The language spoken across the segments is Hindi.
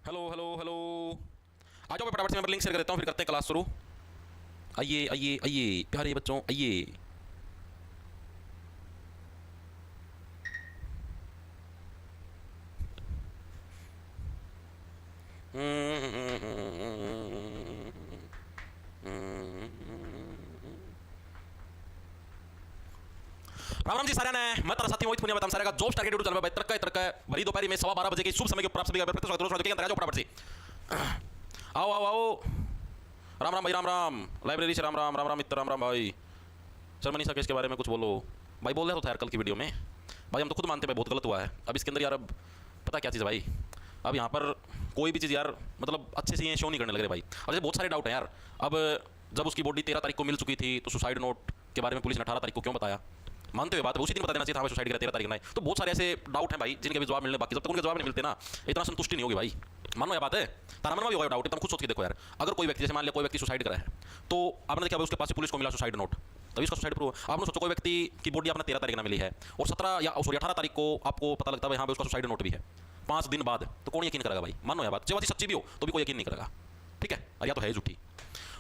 Hello hello hello. आ जाओ, मैं फटाफट से मैं लिंक शेयर कर देता हूँ, फिर करते हैं क्लास शुरू। आइए आइए आइए प्यारे बच्चों, आइए। राम राम जी सारे ने, मैं तारा साथी मोहित पुनिया बताऊं सारे का जॉब टारगेट चल रहा है। तरक्का तरक्का भरी दोपहर में 12:15 बजे के शुभ समय के ऊपर आप सभी का स्वागत है। अंदर आ जाओ फटाफट से। आओ आओ आओ। राम राम भाई, राम राम। लाइब्रेरी से राम राम, राम राम मित्र, राम राम भाई। सर मनीषा केस के बारे में कुछ बोलो भाई। बोल रहा तो था यार कल की वीडियो में भाई, हम तो खुद मानते हैं भाई बहुत गलत हुआ है। अब इसके अंदर यार अब पता क्या चीज़ है भाई, अब यहाँ पर कोई भी चीज़ यार मतलब अच्छे से ये शो नहीं करने लग रहे भाई। अब जैसे बहुत सारे डाउट हैं यार। अब जब उसकी बॉडी 13 तारीख को मिल चुकी थी तो सुसाइड नोट के बारे में पुलिस ने 18 तारीख को क्यों बताया? मानते हुए बात है उसी दिन बता देना चाहिए था सुसाइड करा 13 तारीख को। तो बहुत सारे ऐसे डाउट हैं भाई जिनके भी जवाब मिलने बाकी, जब तक उनके जवाब नहीं मिलते ना इतना संतुष्टि नहीं होगी भाई। मानो ये बात है, तारा मनवा भी होगा डाउट। तुम खुद सोच के देखो यार, अगर कोई व्यक्ति जैसे मान लिया कोई व्यक्ति सुसाइड करा है तो आपने देखा उसके पास पुलिस को मिला सुसाइड नोट, तभी उसका सुसाइड प्रूफ। आपने सोचो कोई व्यक्ति की बॉडी आपने 13 तारीख ना मिली है और 17 या सॉरी 18 तारीख को आपको पता लगता है यहाँ पे उसका सुसाइड नोट भी है 5 दिन बाद, तो कौन यकीन करेगा भाई? मानो यह बात जो बात सच्ची भी हो तो भी कोई यकीन नहीं करेगा, ठीक है? या तो है झूठी।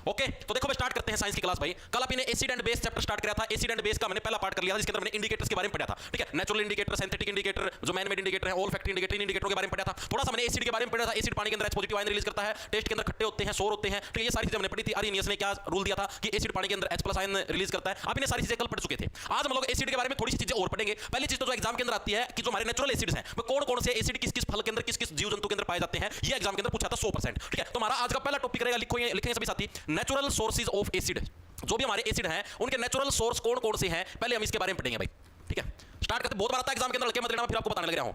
ओके तो देखो स्टार्ट करते हैं साइंस की क्लास भाई। कल आपने acid and base chapter start किया था। एसिड एंड बेस का मैंने पहला पार्ट कर लिया था जिसके अंदर मैंने इंडिकेटर्स के बारे में पढ़ा था, ठीक है? नेचुरल इंडिकेटर, सिंथेटिक इंडिकेटर, जो मैन मेड इंडिकेटर है, ऑल फैक्ट्री इंडिकेटर, इन इंडिकेटरों के बारे में पढ़ा था। थोड़ा सा मैंने एसिड के बारे में पढ़ा था। एसिड पानी के अंदर H पॉजिटिव आयन रिलीज करता है, टेस्ट के अंदर खट्टे होते हैं, सोर होते हैं, ठीक है? ये सारी चीजें हमने पढ़ी थी। आर्यनियस ने क्या रूल दिया था कि एसिड पानी के अंदर H+ आयन रिलीज करता है। आप इन्हें सारी चीजें कल पढ़ चुके थे। आज हम लोग एसिड के बारे में थोड़ी सी चीजें और पढ़ेंगे। पहली चीज तो जो एग्जाम के अंदर आती है कि जो हमारे नेचुरल एसिड्स हैं वो कौन कौन से एसिड किस किस फल के अंदर किस किस जीव जंतु के अंदर पाए जाते हैं, ये एग्जाम के अंदर पूछा था 100%, ठीक है? तो हमारा आज का पहला टॉपिक रहेगा, लिखेंगे सभी साथी, नेचुरल सोर्सेज ऑफ एसिड। जो भी हमारे एसिड हैं उनके नेचुरल सोर्स कौन कौन से हैं, पहले हम इसके बारे में पढ़ेंगे भाई, ठीक है? स्टार्ट करते। बहुत बार आता है एग्जाम के अंदर, मत लेना, फिर आपको बताने लग रहा हूं,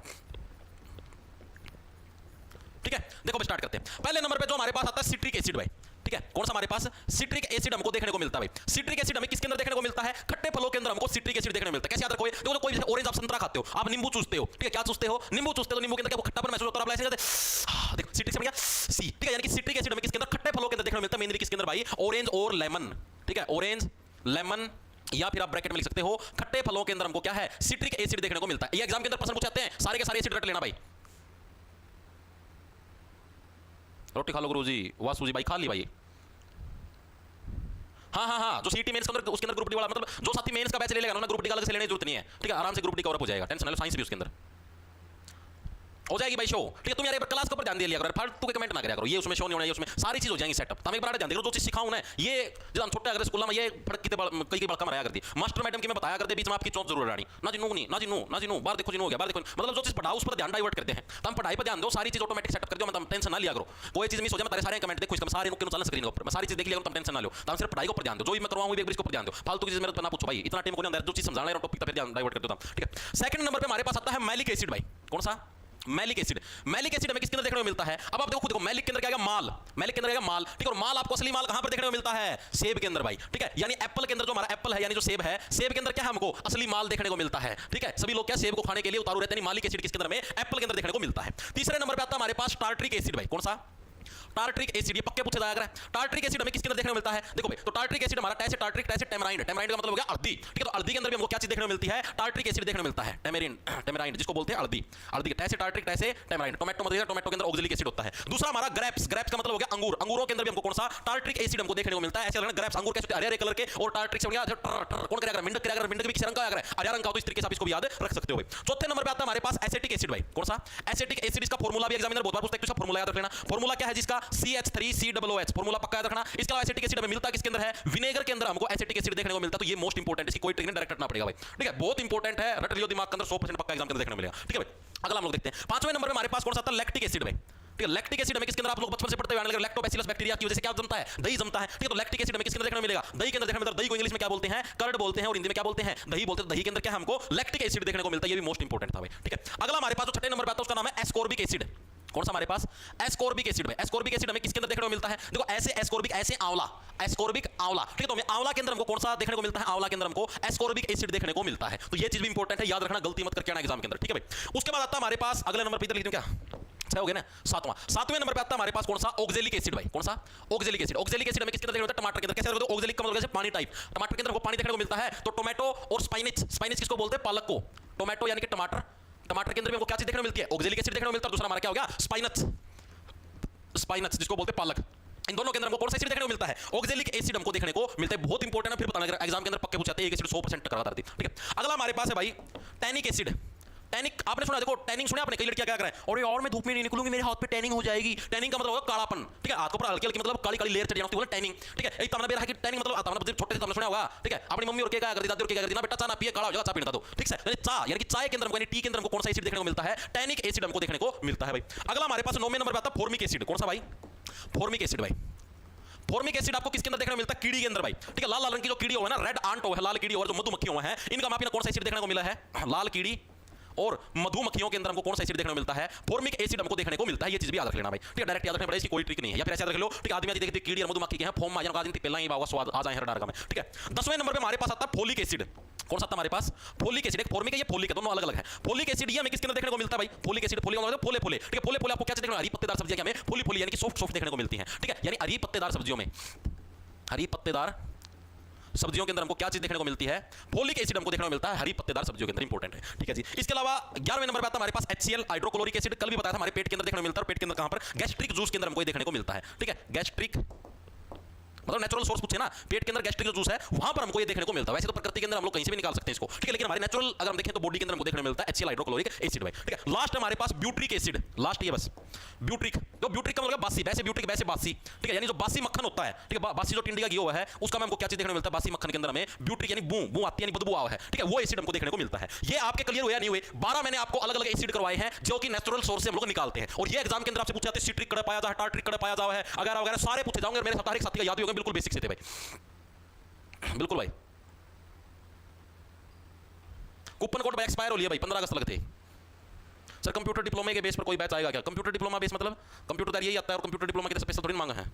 ठीक है? देखो स्टार्ट करते हैं। पहले नंबर पे जो हमारे पास आता है सिट्रिक एसिड भाई, ठीक है? कौन सा हमारे पास सिट्रिक एसिड हमको देखने को मिलता है भाई? सिट्रिक एसिड हमें किसके अंदर देखने को मिलता है? खट्टे फलों के अंदर हमको सिट्रिक एसिड देखने को मिलता है। कैसे याद रखोगे? देखो कोई जैसे ऑरेंज आप संतरा खाते हो, आप नींबू चूसते हो, ठीक है? क्या चूसते हो? नींबू चूसते हो, नींबू के अंदर क्या खट्टापन महसूस होता है, आप ऐसे करते, देखो सिट्रिक से क्या सी, ठीक है? यानी कि सिट्रिक एसिड हमें किसके अंदर? खट्टे फलों के अंदर देखने को मिलता है। मेनली किसके अंदर भाई? ऑरेंज और लेमन, ठीक है? ऑरेंज, लेमन, या फिर आप ब्रैकेट में लिख सकते हो खट्टे फलों के अंदर हमको क्या है? सिट्रिक एसिड देखने को मिलता है। ये एग्जाम के अंदर प्रश्न पूछते हैं, सारे के सारे एसिड रट लेना भाई। रोटी खा लो गुरुजी, वासु जी भाई खा ली भाई। हाँ हाँ हाँ, जो सीटी मेंस के अंदर उसके अंदर ग्रुप डी वाला, मतलब जो साथी मेंस का बैच ले लेगा ना, ग्रुप डी का अलग से लेने की जरूरत नहीं है, ठीक है? आराम से ग्रुप डी कवर हो जाएगा, टेंशन ना लो। साइंस भी उसके अंदर हो जाएगी भाई शो, ठीक है? तुम यार क्लास के ऊपर ध्यान दे लिया करो, फालतू के कमेंट ना करा करो। ये उसमें शो नहीं होना, ये उसमें सारी चीज हो जाएंगी सेटअप। तुम एक बार ध्यान देखो, जो चीज सिखाऊं ना, ये जब हम छोटे अगर स्कूल में ये फड़क की कई बड़का मराया करती मास्टर मैडम की, मैं बताया करते बीच में आपकी चौंक जरूर रानी ना जिनू नहीं, ना जिनू ना जिनू, बाहर देखो जिनू हो गया, बाहर देखो, मतलब जो चीज पढ़ाओ उस पर ध्यान डाइवर्ट करते हैं। तुम पढ़ाई पर ध्यान दो, सारी चीज ऑटोमेटिक सेटअप कर दो, मतलब टेंशन ना लिया करो। कोई चीज मिस हो जाए मैं सारे कमेंट देखो, इसका सारे नुक्के चलन स्क्रीन के ऊपर, मैं सारी चीज देख लिया, तुम टेंशन ना लो। तुम सिर्फ पढ़ाई को ऊपर ध्यान दो, जो भी मैं करवाऊं एक इसके ऊपर ध्यान दो। फालतू की चीज मेरे को ना पूछो भाई, इतना टाइम को नहीं, जो चीज समझाना है टॉपिक पर ध्यान डाइवर्ट कर दो, ठीक है? सेकंड नंबर पे हमारे पास आता है मैलिक एसिड भाई। कौन सा? Malic acid. मैलिक एसिड हमें किसके अंदर देखने को मिलता है? अब आप देखो खुद देखो, मैलिक के अंदर क्या आएगा? माल। मैलिक के अंदर आएगा माल, ठीक है? और माल आपको असली माल कहां पर देखने को मिलता है? सेब के अंदर भाई, ठीक है? यानी एप्पल के अंदर जो हमारा एप्पल है यानी जो सेब है, सेब के अंदर क्या है? हमको असली माल देखने को मिलता है, ठीक है? सभी लोग क्या सेब को खाने के लिए उतारू रहते हैं, मालिक एसिड किसके अंदर में? एप्पल के अंदर देखने को मिलता है। तीसरे नंबर पे आता है हमारे पास टार्ट्रिक एसिड भाई। कौन सा? Tartaric acid. ये पक्के पूछे जाया कर। टार्ट्रिक एसिड हमें किसके अंदर देखने को मिलता है? देखो भाई, तो टार्ट्रिक एसिड हमारा टैसे टार्ट्रिक टैसे टेमराइंड, टेमराइंड का मतलब हो गया अर्दी, ठीक है? तो अर्दी के अंदर भी हमको क्या चीज देखने को मिलती है? टार्ट्रिक एसिड देखने को मिलता है। टेमेरिन, टेमराइंड जिसको बोलते हैं अर्दी, अर्दी टैसे टार्ट्रिक टैसे टेमराइंड। टोमेटो मतलब टोमेटो के अंदर ऑक्सैलिक एसिड होता है। दूसरा हमारा ग्रेप्स, ग्रेप्स का मतलब हो गया अंगूर, अंगूरों के अंदर भी हमको कौन सा? टार्ट्रिक एसिड हमको देखने को मिलता है। ऐसे लगना ग्रेप्स अंगूर कैसे हरे हरे कलर के, और टार्ट्रिक से हो गया कौन करेगा? मिंडक करेगा, मिंडक भी किस रंग का आएगा? हरा रंग का, तो इस तरीके से आप इसको भी याद रख सकते हो भाई। चौथे नंबर पे आता है हमारे पास एसिटिक एसिड भाई। कौन सा? Acetic acid. इसका फार्मूला भी एग्जामिनर बहुत बार पूछता है, इसका फार्मूला याद रख लेना। फार्मूला क्या है जिसका? CH3COOH, फार्मूला पक्का याद रखना। इसके अलावा एसिटिक एसिड हमें मिलता किसके अंदर है? विनेगर के अंदर हमको एसिटिक एसिड देखने को मिलता है। तो ये मोस्ट इंपोर्टेंट है, इसकी कोई ट्रिक डायरेक्ट रटना पड़ेगा भाई, ठीक है? बहुत इंपोर्टेंट है, रट लियो दिमाग के अंदर, 100% पक्का एग्जाम के अंदर देखने को मिलेगा, ठीक है भाई? अगला हम लोग देखते हैं पांचवें नंबर पे हमारे पास कौन सा आता है? लैक्टिक एसिड भाई, ठीक है? लैक्टिक एसिड हमें किसके अंदर आप लोग बचपन से पढ़ते हुए आने लगे, लैक्टोबैसिलस बैक्टीरिया की वजह से क्या जमता है? दही जमता है, ठीक है? तो लैक्टिक एसिड हमें किसके अंदर देखने को मिलेगा? दही के अंदर देखने को मिलता है। दही को इंग्लिश में क्या बोलते हैं? कर्ड बोलते हैं, और हिंदी में क्या बोलते हैं? दही बोलते हैं। दही के अंदर क्या हमको लैक्टिक एसिड देखने को मिलता है। ये भी मोस्ट इंपोर्टेंट था भाई, ठीक है? अगला हमारे पास जो छठे नंबर पे आता है उसका नाम है एस्कॉर्बिक एसिड। कौन सा हमारे पास? एस्कॉर्बिक एसिड में। एस्कॉर्बिक एसिड हमें किसके अंदर देखने को मिलता है? देखो ऐसे एस्कॉर्बिक, ऐसे आंवला, एस्कॉर्बिक आंवला, ठीक है? तो हमें आंवला के अंदर हमको कौन सा देखने को मिलता है? आंवला के अंदर हमको एस्कॉर्बिक एसिड देखने को मिलता है। तो ये चीज भी इंपॉर्टेंट है, याद रखना, गलती मत करके आना एग्जाम के अंदर, ठीक है भाई? उसके बाद आता है हमारे पास अगले नंबर पे, इधर लिख दूं क्या? हो गया ना? सातवें नंबर पे आता है हमारे पास कौन सा? ऑक्सैलिक एसिड भाई। कौन सा? Oxalic acid. ऑक्सैलिक एसिड हमें किसके अंदर देखने को मिलता है? टमाटर के अंदर। कैसे? ऑक्सैलिक का मतलब पानी टाइप, टमाटर के अंदर हमको पानी देखने को मिलता है। तो टोमेटो और स्पाइनिच, स्पाइनिच किसको बोलते हैं? पालक को। टोमेटो यानी कि टमाटर, टमाटर के अंदर भी हमको क्या चीज देखने को मिलती है? ऑक्सैलिक एसिड देखने को मिलता है। दूसरा हमारा क्या हो गया? स्पाइनच, स्पाइनस जिसको बोलते हैं पालक, इन दोनों के अंदर हमको कौन सा एसिड देखने को मिलता है? ऑक्जेलिक एसिड हमको देखने को मिलता है। बहुत इंपॉर्टेंट है, फिर बताना एग्जाम के अंदर पक्के पूछाते हैं एक एसिड 100% टकराता रहती है। ठीक है, अगला हमारे पास है भाई टैनिक एसिड। टैनिक आपने सुना, देखो टैनिंग सुना आपने, कई लड़कियां क्या करें, और ये और मैं धूप में नहीं निकलूंगी मेरे हाथ पे टैनिंग हो जाएगी। टैनिंग का मतलब होगा कालापन। ठीक है, हाथ के ऊपर हल्की हल्की मतलब काली काली लेयर चढ़ जाती है, टैनिंग। ठीक है, एक तमना बेरा है कि टैनिंग मतलब आता है, छोटे से तुमने सुना होगा। ठीक है, अपनी मम्मी और क्या करती, दादी और क्या करती ना, बेटा चा ना पिए, काला हो जाएगा, चा पीना दो। ठीक है, चा यानी कि चाय के अंदर हमको, टी के अंदर हमको कौन सा एसिड देखने को मिलता है? टैनिक एसिड हमको देखने को मिलता है भाई। अगला हमारे पास 9वें नंबर पे आता है फॉर्मिक एसिड। कौन सा भाई? फॉर्मिक एसिड भाई। फॉर्मिक एसिड आपको किसके अंदर देखने को मिलता है? कीड़ी के अंदर भाई। ठीक है, लाल लाल रंग की जो कीड़ी हो है ना, रेड आंट हो है, लाल कीड़ी और जो मधुमक्खी हो है, इनका मापी कौन सा एसिड देखने को मिला है? लाल कीड़ी और मधुमक्खियों के अंदर हमको कौन सा एसिड देखने को मिलता है? फॉर्मिक एसिड हमको देखने को मिलता है। ये चीज भी याद रख लेना भाई। ठीक है, डायरेक्ट याद रखना पड़ेगा, इसकी कोई ट्रिक नहीं है। या फिर ऐसे याद रख लो, ठीक है, आदमी आदि देखते कीड़ी और मधुमक्खी के हैं, फॉर्म आ जाएगा, दिन पहला ही बावा स्वाद आ जाए हर डारगा में। ठीक है, 10वें नंबर पे हमारे पास आता है फोलिक एसिड। कौन सा आता है हमारे पास? Folic acid. एक फॉर्मिक है, ये फोलिक है, दोनों अलग अलग है। फोलिक एसिड ये हमें किसके अंदर देखने को मिलता है भाई? Folic acid. फोलिक मतलब फोले फोले। ठीक है, फोले फोले आपको क्या देखने को? हरी पत्तेदार सब्जियां क्या हमें फोली फोली यानी कि सॉफ्ट सॉफ्ट देखने को मिलती हैं। ठीक है, यानी हरी पत्तेदार सब्जियों में, हरी पत्तेदार सब्जियों के अंदर हमको क्या चीज देखने को मिलती है? फोलिक एसिड हमको देखने को मिलता है हरी पत्तेदार सब्जियों के अंदर। इंपॉर्टेंट है। ठीक है जी। इसके अलावा 11वें नंबर पे आता है हमारे पास HCl हाइड्रोक्लोरिक एसिड। कल भी बताया था हमारे पेट के अंदर देखने को मिलता है, और पेट के अंदर कहां पर? गैस्ट्रिक जूस के अंदर हमको देखने को मिलता है। ठीक है, गैस्ट्रिक मतलब नेचुरल सोर्स पूछे ना, पेट के अंदर गैस्ट्रिक जो जूस है वहां पर हमको ये देखने को मिलता है। वैसे तो प्रकृति के अंदर हम लोग कहीं से भी निकाल सकते हैं इसको। ठीक है, लेकिन हमारे नेचुरल अगर हम देखें तो बॉडी के अंदर हमको देखने को मिलता है HCl हाइड्रोक्लोरिक एसिड भाई। ठीक है, लास्ट हमारे पास ब्यूट्रिक एसिड। लास्ट ये बस ब्यूट्रिक। तो ब्यूट्रिक का मतलब बासी, वैसे ब्यूट्रिक वैसे बासी। ठीक है, यानी जो बासी मक्खन होता है, ठीक है, बासी जो टिंडी का घी हुआ है उसका में हमको क्या चीज देखने को मिलता है? बासी मक्खन के अंदर हमें ब्यूट्रिक यानी बू बू आती है, यानी बदबू आ है। ठीक है, वो एसिड हमको देखने को मिलता है। ये आपके क्लियर हुआ नहीं हुए? 12 मैंने आपको अलग अलग एसिड करवाए हैं जो कि नेचुरल सोर्स से हम लोग निकालते हैं, और ये एग्जाम के अंदर आपसे पूछे जाते हैं सिट्रिक कड़े पाया जाए, टार्ट्रिक कड़े पाया जाए, अगर वगैरह सारे पूछे जाओगे। मेरे साथ हर एक साथी का याद ही होगा, बिल्कुल बेसिक से थे भाई, बिल्कुल भाई। कूपन कोड एक्सपायर हो लिया भाई, 15 अगस्त लगे थे सर। कंप्यूटर डिप्लोमा के बेस पर कोई बैच आएगा क्या? कंप्यूटर डिप्लोमा बेस मतलब कंप्यूटर यही आता है, और कंप्यूटर डिप्लोमा की स्पेशल थोड़ी मांगा है।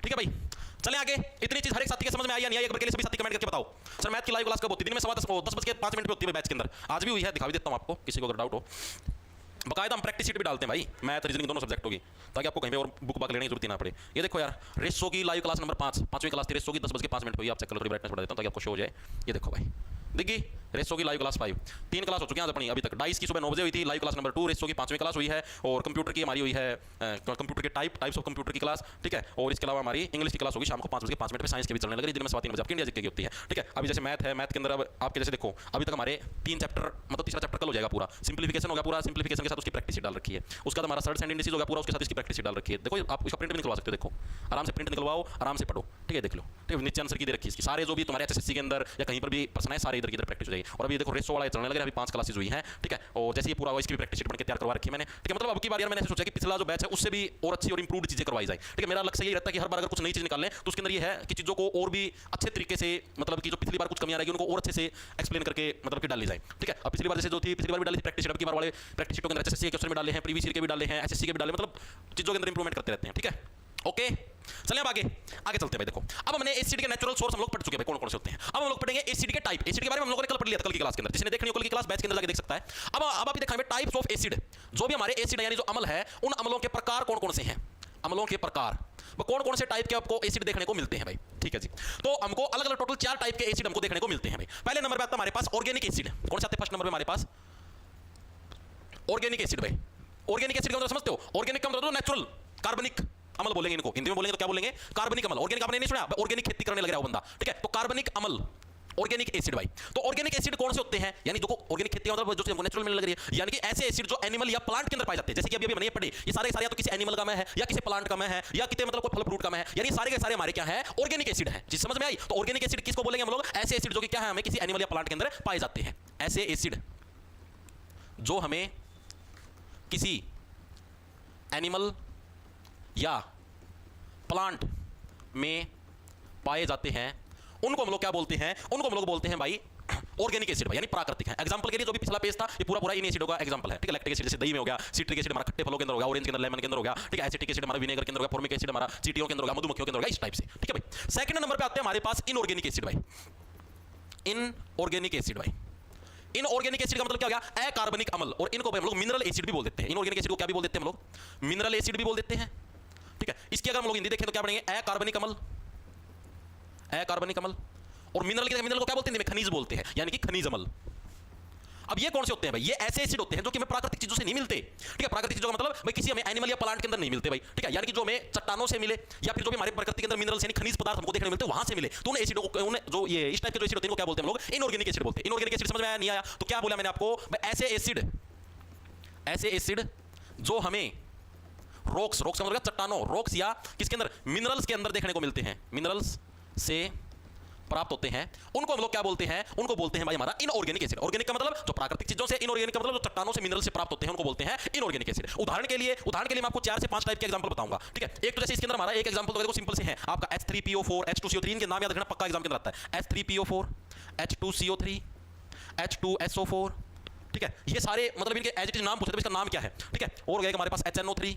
ठीक है भाई, चलें आगे। इतनी चीज हर एक साथी के समझ में आई या नहीं आई? एक बार के लिए सभी साथी कमेंट करके बताओ। सर मैथ की लाइव क्लास कब होती है? दिन में 10:05 पे होती है बैच के अंदर। आज भी हुई है, दिखा भी देता हूं आपको, किसी को अगर डाउट हो। बकायदा हम प्रैक्टिस शीट भी डालते हैं भाई, मैथ रीजनिंग दोनों सब्जेक्ट होगी, ताकि आपको कहीं पे और बुक बाक लेने की जरूरत ही ना पड़े। ये देखो यार, रेसो की लाइव क्लास नंबर 5, 5वीं क्लास थी रेसो की, 10:05 पे हुई। आप चेक कर लो, ब्राइटनेस बढ़ा देता हूं ताकि आपको शो हो जाए। ये देखो भाई, देखिए रेसो की लाइव क्लास 5, 3 क्लास हो चुकी हैं अपनी अभी तक। डाइस की सुबह 9 बजे हुई थी लाइव क्लास नंबर 2, रेसो की 5वीं क्लास हुई है, और कंप्यूटर की हमारी हुई है कंप्यूटर के टाइप्स ऑफ कंप्यूटर की क्लास। ठीक है, और इसके अलावा हमारी इंग्लिश की क्लास होगी शाम को 5:05 पे। साइंस की भी चलने लगी, दिन में 3 बजे आपकी इंडिया की होती है। ठीक है, अभी जैसे मैथ है, मैथ के अंदर अब आपके जैसे देखो अभी तक हमारे 3 चैप्टर, मतलब तीसरा चैप्टर कल हो जाएगा पूरा। सिंप्लीफिकेशन हो गया पूरा, सिंप्लीफिकेशन के साथ उसकी प्रैक्टिस डाल रखी है। उसका हमारा सर्च एंड इंडिसेस हो गया पूरा, उसके साथ इसकी प्रैक्टिस डाल रखी है। देखो आप इसका प्रिंट भी निकलवा सकते हो, देखो आराम से प्रिंट निकलवाओ, आराम से पढ़ो। ठीक है, देख लो। ठीक है, नीचे आंसर की दे रखी है इसकी, सारे जो भी तुम्हारे एचएससी के अंदर या कहीं पर भी प्रश्न है सारे इधर की इधर प्रैक्टिस हो जाएगी। और अभी देखो रेसो वाला चलने लगा, अभी 5 क्लासेस हुई हैं। ठीक है, और जैसे ये पूरा इसकी भी प्रैक्टिस शीट बन के तैयार करवा रखी है मैंने। ठीक है, मतलब अब की बार यार मैंने सोचा कि पिछला जो बैच है उससे भी और अच्छी और इंप्रूव्ड चीजें करवाई जाए। ठीक है, मेरा लक्ष्य यही रहता है कि हर बार अगर कुछ नई चीज निकालें तो उसके अंदर ये है कि चीजों को और भी अच्छे तरीके से, मतलब कि जो पिछली बार कुछ कमियां रहेगी उनको और अच्छे से एक्सप्लेन करके मतलब कि डाली जाए। ठीक है, अब पिछली बार जैसे जो थी, पिछली बार भी डाली थी प्रैक्टिस शीट, अब की बार वाले प्रैक्टिस शीटों के अंदर एचएससी के क्वेश्चन भी डाले हैं, प्रीवियस ईयर के भी डाले हैं, एसएससी के भी डाले, मतलब चीजों के अंदर इंप्रूवमेंट करते रहते हैं। ठीक है, ओके, चलिए अब आगे चलते हैं भाई। देखो अब हमने एसिड के नेचुरल सोर्स हम लोग पढ़ चुके हैं भाई, कौन कौन से होते हैं। अब हम लोग पढ़ेंगे एसिड के टाइप। एसिड के बारे में हम लोगों ने कल पढ़ लिया था, कल की क्लास के अंदर। जिसने देखनी हो कल की क्लास बैच के अंदर जाके देख सकता है। अब आप दिखाएंगे टाइप्स ऑफ एसिड, जो भी हमारे एसिड है यानी जो अम्ल है, उन अम्लों के प्रकार कौन कौन से हैं, अम्लों के प्रकार कौन कौन से टाइप के आपको एसिड देखने को मिलते हैं भाई। ठीक है जी, तो हमको अलग अलग टोटल 4 टाइप के एसिड हमको देखने को मिलते हैं भाई। पहले नंबर पे आता है हमारे पास ऑर्गेनिक एसिड। कौन सा आता है फर्स्ट नंबर पे हमारे पास? ऑर्गेनिक एसिड भाई। ऑर्गेनिक एसिड का मतलब समझते हो? ऑर्गेनिक का मतलब नेचुरल, कार्बनिक अम्ल बोलेंगे इनको, हिंदी में बोलेंगे तो क्या बोलेंगे? कार्बनिक अम्ल। ऑर्गेनिक आपने नहीं सुना, ऑर्गेनिक खेती करने लग रहा है वो बंदा। ठीक है, तो कार्बनिक अम्ल ऑर्गेनिक एसिड भाई। तो ऑर्गेनिक एसिड कौन से होते हैं? यानी जो ऑर्गेनिक खेती मतलब जो हमको नेचुरल मिलने लग रही है, यानी कि ऐसे एसिड जो एनिमल या प्लांट के अंदर पाए जाते हैं। जैसे कि अभी मैंने पढ़े, ये सारे सारे या तो किसी एनिमल का में है, या किसी प्लांट का में है, या किसी मतलब कोई फल फ्रूट का में है, यानी सारे के सारे हमारे क्या है? ऑर्गेनिक एसिड है। जी समझ में आई? तो ऑर्गेनिक एसिड किसको बोलेंगे हम लोग? ऐसे एसिड जो कि क्या है, हमें किसी एनिमल या प्लांट के अंदर पाए जाते हैं। ऐसे एसिड जो हमें किसी एनिमल या प्लांट में पाए जाते हैं, उनको हम लोग क्या बोलते हैं? उनको हम लोग बोलते हैं भाई ऑर्गेनिक एसिड भाई, यानी प्राकृतिक है। एग्जांपल के लिए जो भी पिछला पेज था ये पूरा इन एसिडों का एग्जांपल है। ठीक है, लैक्टिक एसिड जैसे दही में हो गया, सिट्रिक एसिड हमारा खट्टे फलों के अंदर हो गया, ऑरेंज के अंदर, लेमन के अंदर हो गया। ठीक है, एसिटिक एसिड हमारा विनेगर के अंदर हो गया, फॉर्मिक एसिड हमारा चींटियों के अंदर हो गया, मधुमक्खियों के अंदर हो गया, इस टाइप से। ठीक है भाई, सेकंड नंबर पे आते हैं हमारे पास इनऑर्गेनिक एसिड भाई। इनऑर्गेनिक एसिड भाई, इनऑर्गेनिक एसिड का मतलब क्या हो गया? अकार्बनिक अम्ल, और इनको हम लोग मिनरल एसिड भी बोल देते हैं। इनऑर्गेनिक एसिड को क्या भी बोल देते हैं हम लोग? मिनरल एसिड भी बोल देते हैं। ठीक है, इसकी अगर हम लोग हिंदी देखें तो क्या पढ़ेंगे? अकार्बनिक अम्ल, अकार्बनिक अम्ल। और मिनरल को क्या बोलते हैं? खनिज बोलते हैं, यानी कि खनिज अम्ल। अब ये कौन से होते हैं भाई? ये ऐसे एसिड होते हैं जो कि हमें प्राकृतिक चीजों से नहीं मिलते। ठीक है, प्राकृतिक चीजों का मतलब भाई किसी हमें एनिमल या प्लांट के अंदर नहीं मिलते भाई। ठीक है, यानी कि जो हमें चट्टानों से मिले या फिर जो भी हमारे प्रकृति के अंदर मिनरल्स यानी खनिज पदार्थ हमको देखने मिलते हैं वहां से मिले, तो उन एसिडों को जो ये इस टाइप के जो एसिड होते हैं इनको क्या बोलते हैं हम लोग? इनऑर्गेनिक एसिड बोलते हैं। इनऑर्गेनिक एसिड समझ में आया नहीं आया? तो क्या बोला मैंने आपको? ऐसे एसिड जो हमें रॉक्स का मतलब चट्टानों, रॉक्स या किसके अंदर? मिनरल्स के अंदर देखने को मिलते हैं, मिनरल्स से प्राप्त होते हैं, उनको हम लोग क्या बोलते हैं? उनको बोलते हैं भाई हमारा इनऑर्गेनिक एसिड। ऑर्गेनिक का मतलब जो प्राकृतिक चीजों से, इनऑर्गेनिक का मतलब जो चट्टानों से मिनरल से प्राप्त होते हैं उनको बोलते हैं इनऑर्गेनिक एसिड। उदाहरण के लिए मैं आपको 4 से 5 टाइप के एग्जांपल बताऊंगा। ठीक है, एक तो जैसे इसके अंदर हमारा एक एग्जांपल तो देखो सिंपल से है आपका H3PO4 H2CO3, इनके नाम याद रखना पक्का एग्जाम के अंदर आता है। H3PO4 H2CO3 H2SO4। ठीक है, ये सारे मतलब इनके एज इट इज नाम पूछते हैं इसका नाम क्या है। ठीक है, और गया हमारे पास HNO3।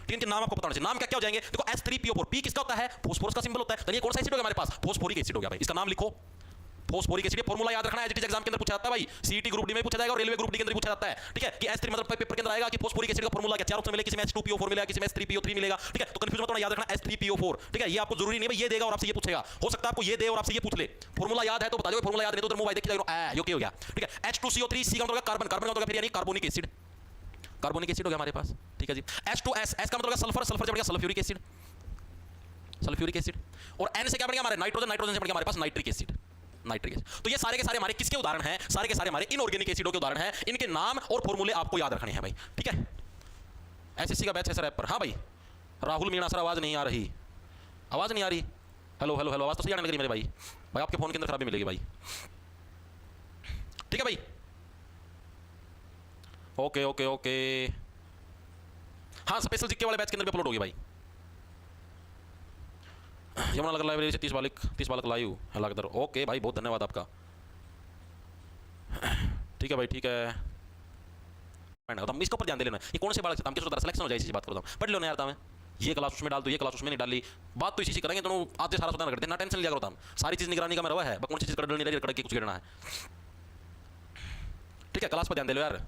इनके नाम आपको बताना चाहिए। नाम क्या क्या हो जाएंगे? देखो H3PO4, P किसका होता है? फास्फोरस का सिंबल होता है। तो ये कौन सा एसिड हो गया हमारे पास? फास्फोरिक एसिड हो गया भाई। इसका नाम लिखो, फास्फोरिक एसिड। फॉर्मूला याद रखना है, एज एग्जाम के अंदर पूछा जाता है भाई। सीईटी ग्रुप डी में पूछा जाएगा और रेलवे ग्रुप डी के अंदर पूछा जाता है। ठीक है, कि H3 मतलब पेपर के अंदर आएगा कि फास्फोरिक एसिड का फॉर्मूला क्या? 4 ऑप्शन मिले, किसी में H2PO4 मिलेगा, किसी में H3PO3 मिलेगा। ठीक है, तो कंफ्यूज मत होना, याद रखना H3PO4। ठीक है, ये आपको जरूरी नहीं है ये देगा और आपसे ये पूछेगा, हो सकता है आपको ये दे और आपसे ये पूछ ले। फॉर्मूला याद है तो बता दो, फॉर्मूला याद नहीं तो उधर मोबाइल देख जाएगा यो क्या हो गया। ठीक है, H2CO3 C का मतलब कार्बन, कार्बन का मतलब फिर यानी कार्बोनिक एसिड, कार्बोनिक एसिड हो गया हमारे पास। ठीक है जी, H2S, S का मतलब सल्फर, सल्फर से बढ़ गया सल्फ्यूरिक एसिड, सल्फ्यूरिक एसिड। और N से क्या बढ़ गया हमारे? नाइट्रोजन, नाइट्रोजन से बढ़ गया हमारे पास नाइट्रिक एसिड, नाइट्रिक एसिड। तो ये सारे के सारे हमारे किसके उदाहरण हैं? सारे के सारे हमारे इनऑर्गेनिक एसिडों के उदाहरण हैं। इनके नाम और फॉर्मूले आपको याद रखने हैं भाई। ठीक है, एसएससी का बैच है सर ऐप पर। हाँ भाई, राहुल मीणा सर आवाज नहीं आ रही, आवाज नहीं आ रही। हेलो हेलो हेलो, आवाज तो सही आने लग रही मेरे भाई। भाई आपके फोन के अंदर खराबी मिलेगी भाई। ठीक है भाई, ओके ओके ओके। हाँ, स्पेशल जीके वाले बैच के अंदर भी अपलोड होगी भाई। यमुना नगर लाइब्रेरी से 30 बालक लाइव है लागदर। ओके भाई, बहुत धन्यवाद आपका। ठीक है भाई, ठीक है। हम इसके ऊपर ध्यान दे लेना, ये कौन से बालक से किस तरह सिलेक्शन हो जाए इसी बात करता हूँ। पढ़ लो ना यार, मैं ये क्लास उसमें डाल दो, ये क्लास उसमें नहीं डाली, बात तो इसी से करेंगे दोनों। आधे सारा सुधार करते हैं ना, टेंशन लिया करो। हम सारी चीज़ निगरानी का मेरा है, कौन सी चीज़ कर नहीं रही, करके कुछ गिरना है। ठीक है, क्लास पर ध्यान दे लो यार।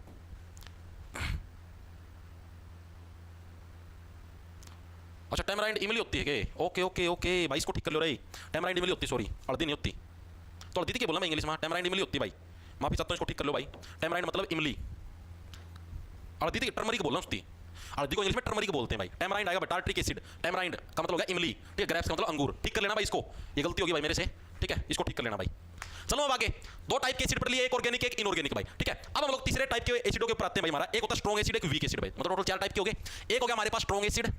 अच्छा, टेमराइंड इमली होती है क्या? ओके ओके ओके भाई, इसको ठीक कर लो रे। टेमराइंड इमली होती, सॉरी हल्दी नहीं होती। तो हल्दी थी क्या बोला मैं इंग्लिश में? टेमराइंड इमली होती भाई, माफी चाहता हूँ, इसको ठीक कर लो भाई। टेमराइंड मतलब इमली, हल्दी थी टर्मरिक बोलना उसकी। हल्दी को इंग्लिश में टर्मरिक बोलते हैं भाई। टेमराइंड आएगा टार्ट्रिक एसिड, टेमराइंड का मतलब होगा इमली। ठीक है, ग्रेप्स का मतलब अंगूर। ठीक कर लेना भाई इसको, ये गलती होगी भाई मेरे से। ठीक है, इसको ठीक कर लेना भाई। चलो अब आगे, 2 टाइप के एसिड पर लिए, एक ऑर्गेनिक एक इनऑर्गेनिक भाई। ठीक है, अब हम लोग तीसरे टाइप के एसिडों के ऊपर आते हैं भाई। हमारा एक होता है स्ट्रॉन्ग एसिड, एक वीक एसिड भाई। मतलब टोटल 4 टाइप के हो गए। एक हो गया हमारे पास स्ट्रॉन्ग एसिड,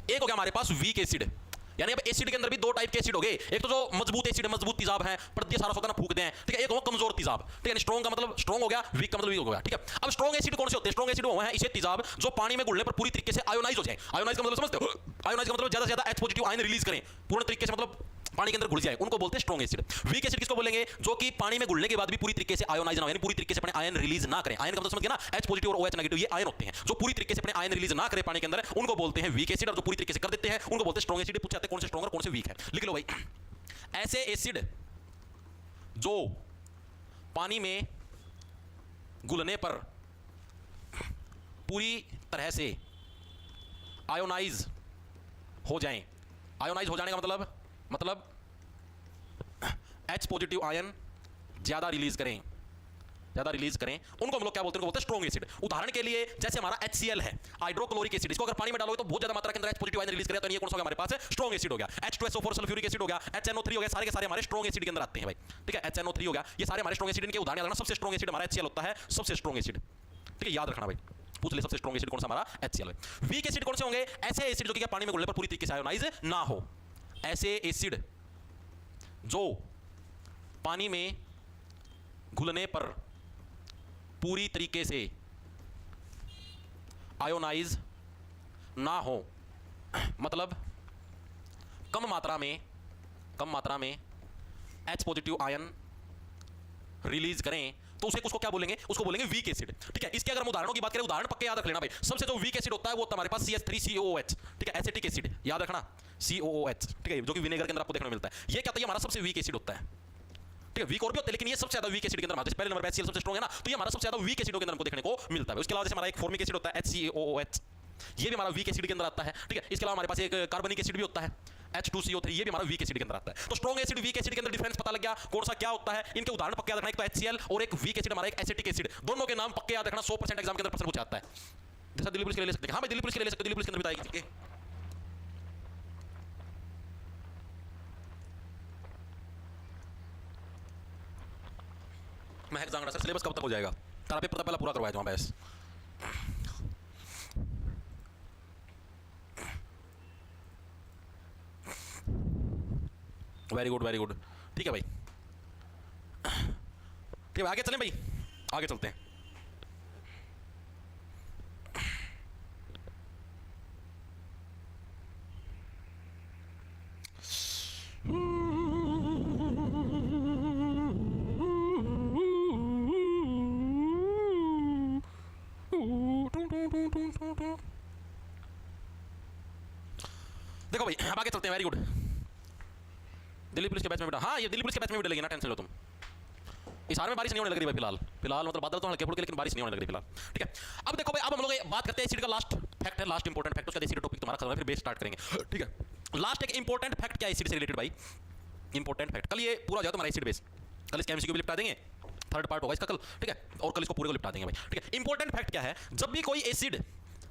एक हो गया हमारे पास वीक एसिड। यानी अब एसिड के अंदर भी 2 टाइप के एसिड हो गए। एक तो जो मजबूत एसिड, मजबूत तेजाब है, प्रत्यय सारा सोता ना फूक दें। ठीक है, एक हो कमजोर तेजाब। ठीक है, स्ट्रॉन्ग का मतलब स्ट्रॉन्ग हो गया, वीक का मतलब वीक हो गया। ठीक है, अब स्ट्रॉन्ग एसिड कौन से होते हैं? स्ट्रॉन्ग एसिड वो है इसे तेजाब जो पानी में घुलने पर पूरी तरीके से आयोनाइज हो जाए। आयोनाइज का मतलब समझते हो? आयोनाइज का मतलब ज्यादा से ज्यादा H पॉजिटिव आयन रिलीज करें, पूर्ण तरीके से मतलब पानी के अंदर घुल जाए, उनको बोलते हैं स्ट्रॉन्ग एसिड। वीक एसिड किसको बोलेंगे? जो कि पानी में घुलने के बाद भी पूरी तरीके से आयोनाइज ना हो, यानी पूरी तरीके से अपने आयन रिलीज ना करें। आयन का मतलब समझ गए ना, H पॉजिटिव और OH नेगेटिव, ये आयन होते हैं जो पूरी तरीके से अपने आयन रिलीज ना करें पानी के अंदर, उनको बोलते हैं वीक एसिड। और जो पूरी तरीके से कर देते हैं उनको बोलते हैं स्ट्रॉन्ग एसिड। पूछते हैं कौन से स्ट्रॉन्ग और कौन से वीक है, लिख लो भाई। ऐसे एसिड जो पानी में घुलने पर पूरी तरह से आयोनाइज हो जाएं। आयोनाइज हो जाने का मतलब H पॉजिटिव आयन ज्यादा रिलीज करें, उनको हम लोग क्या बोलते हैं? उनको बोलते हैं स्ट्रॉन्ग एसिड। उदाहरण के लिए जैसे हमारा HCl है, हाइड्रोक्लोरिक एसिड, इसको अगर पानी में डालोगे तो बहुत ज्यादा मात्रा के अंदर H पॉजिटिव आयन रिलीज करेगा, तो ये कौन सा हो गया हमारे पास? स्ट्रॉन्ग एसिड हो गया। H2SO4 सल्फ्यूरिक एसिड हो गया, HNO3 हो गया, सारे के सारे हमारे स्ट्रॉन्ग एसिड के अंदर आते हैं भाई। ठीक है, HNO3 हो गया, ये सारे हमारे स्ट्रॉन्ग एसिड। इनके उदाहरण याद रखना, सबसे स्ट्रॉन्ग एसिड हमारा HCl होता है, सबसे स्ट्रॉन्ग एसिड। ठीक है, याद रखना भाई, पूछ ले सबसे स्ट्रॉन्ग एसिड कौन सा? हमारा HCl है। वीक एसिड कौन से होंगे? ऐसे एसिड जो कि पानी में घुलने पर पूरी तरीके से आयोनाइज ना हो। ऐसे एसिड जो पानी में घुलने पर पूरी तरीके से आयोनाइज ना हो, मतलब कम मात्रा में H पॉजिटिव आयन रिलीज करें, तो उसे उसको क्या बोलेंगे? उसको बोलेंगे वीक एसिड। ठीक है, इसके अगर हम उदाहरणों की बात करें, उदाहरण पक्के याद रख लेना भाई। सबसे जो वीक एसिड होता है वो होता है हमारे पास CH3COOH। ठीक है, एसिटिक एसिड याद रखना, COOH। ठीक है, जो कि विनेगर के अंदर आपको देखने को मिलता है। ये क्या होता है? हमारा सबसे वीक एसिड होता है। ठीक है, वीक और भी होते हैं, लेकिन ये सबसे ज्यादा वीक एसिड के अंदर आता है। पहले नंबर पे HCl सबसे स्ट्रॉन्ग है ना, तो ये हमारा सबसे ज्यादा वीक एसिड के अंदर हमको देखने को मिलता है। उसके अलावा जैसे हमारा एक फॉर्मिक एसिड होता है HCOOH, ये भी हमारा वीक एसिड के अंदर आता है। ठीक है, इसके अलावा हमारे पास एक कार्बनिक एसिड भी होता है H2CO3, ये भी हमारा वीक एसिड के अंदर आता है। तो स्ट्रॉन्ग एसिड वीक एसिड के अंदर डिफरेंस पता लग गया कौन सा क्या होता है। इनके उदाहरण पक्के याद रखना, एक तो HCl और एक वीक एसिड हमारा एक एसिटिक एसिड, दोनों के नाम पक्के याद रखना, 100% एग्जाम के अंदर प्रश्न पूछा जाता है। जैसा दिल्ली पुलिस के लिए ले सकते हैं, हाँ भाई दिल्ली पुलिस के लिए ले सकते, दिल्ली पुलिस के अंदर बताएगी। ठीक है, महक जांगड़ा सर, सिलेबस कब तक हो जाएगा? तारा पेपर पहला पूरा करवाया जाऊँ बस। वेरी गुड वेरी गुड, ठीक है भाई, ठीक है आगे चलें भाई, आगे चलते हैं। देखो भाई अब आगे चलते हैं। वेरी गुड, दिल्ली पुलिस के बैच में बेटा, हाँ ये दिल्ली पुलिस के बैच में भी डलेगी ना, टेंशन लो तुम। इस हार में बारिश नहीं होने लग रही भाई फिलहाल मतलब बादल तो हल्के फुल्के, लेकिन बारिश नहीं होने लग रही फिलहाल। ठीक है, अब देखो भाई, अब हम लोग बात करते हैं एसिड का लास्ट फैक्ट है, लास्ट इंपॉर्टेंट फैक्ट, उसका एसिड टॉपिक तुम्हारा खत्म है, फिर बेस स्टार्ट करेंगे। ठीक है, लास्ट एक इंपॉर्टेंट फैक्ट क्या एसिड से रिलेटेड भाई, इंपॉर्टेंट फैक्ट, कल ये पूरा हो जाए तुम्हारा एसिड बेस, कल इसके एमसीक्यू भी लिपटा देंगे, थर्ड पार्ट होगा इसका कल। ठीक है, और कल इसको पूरे को लिपटा देंगे भाई। ठीक है, इंपॉर्टेंट फैक्ट क्या है, जब भी कोई एसिड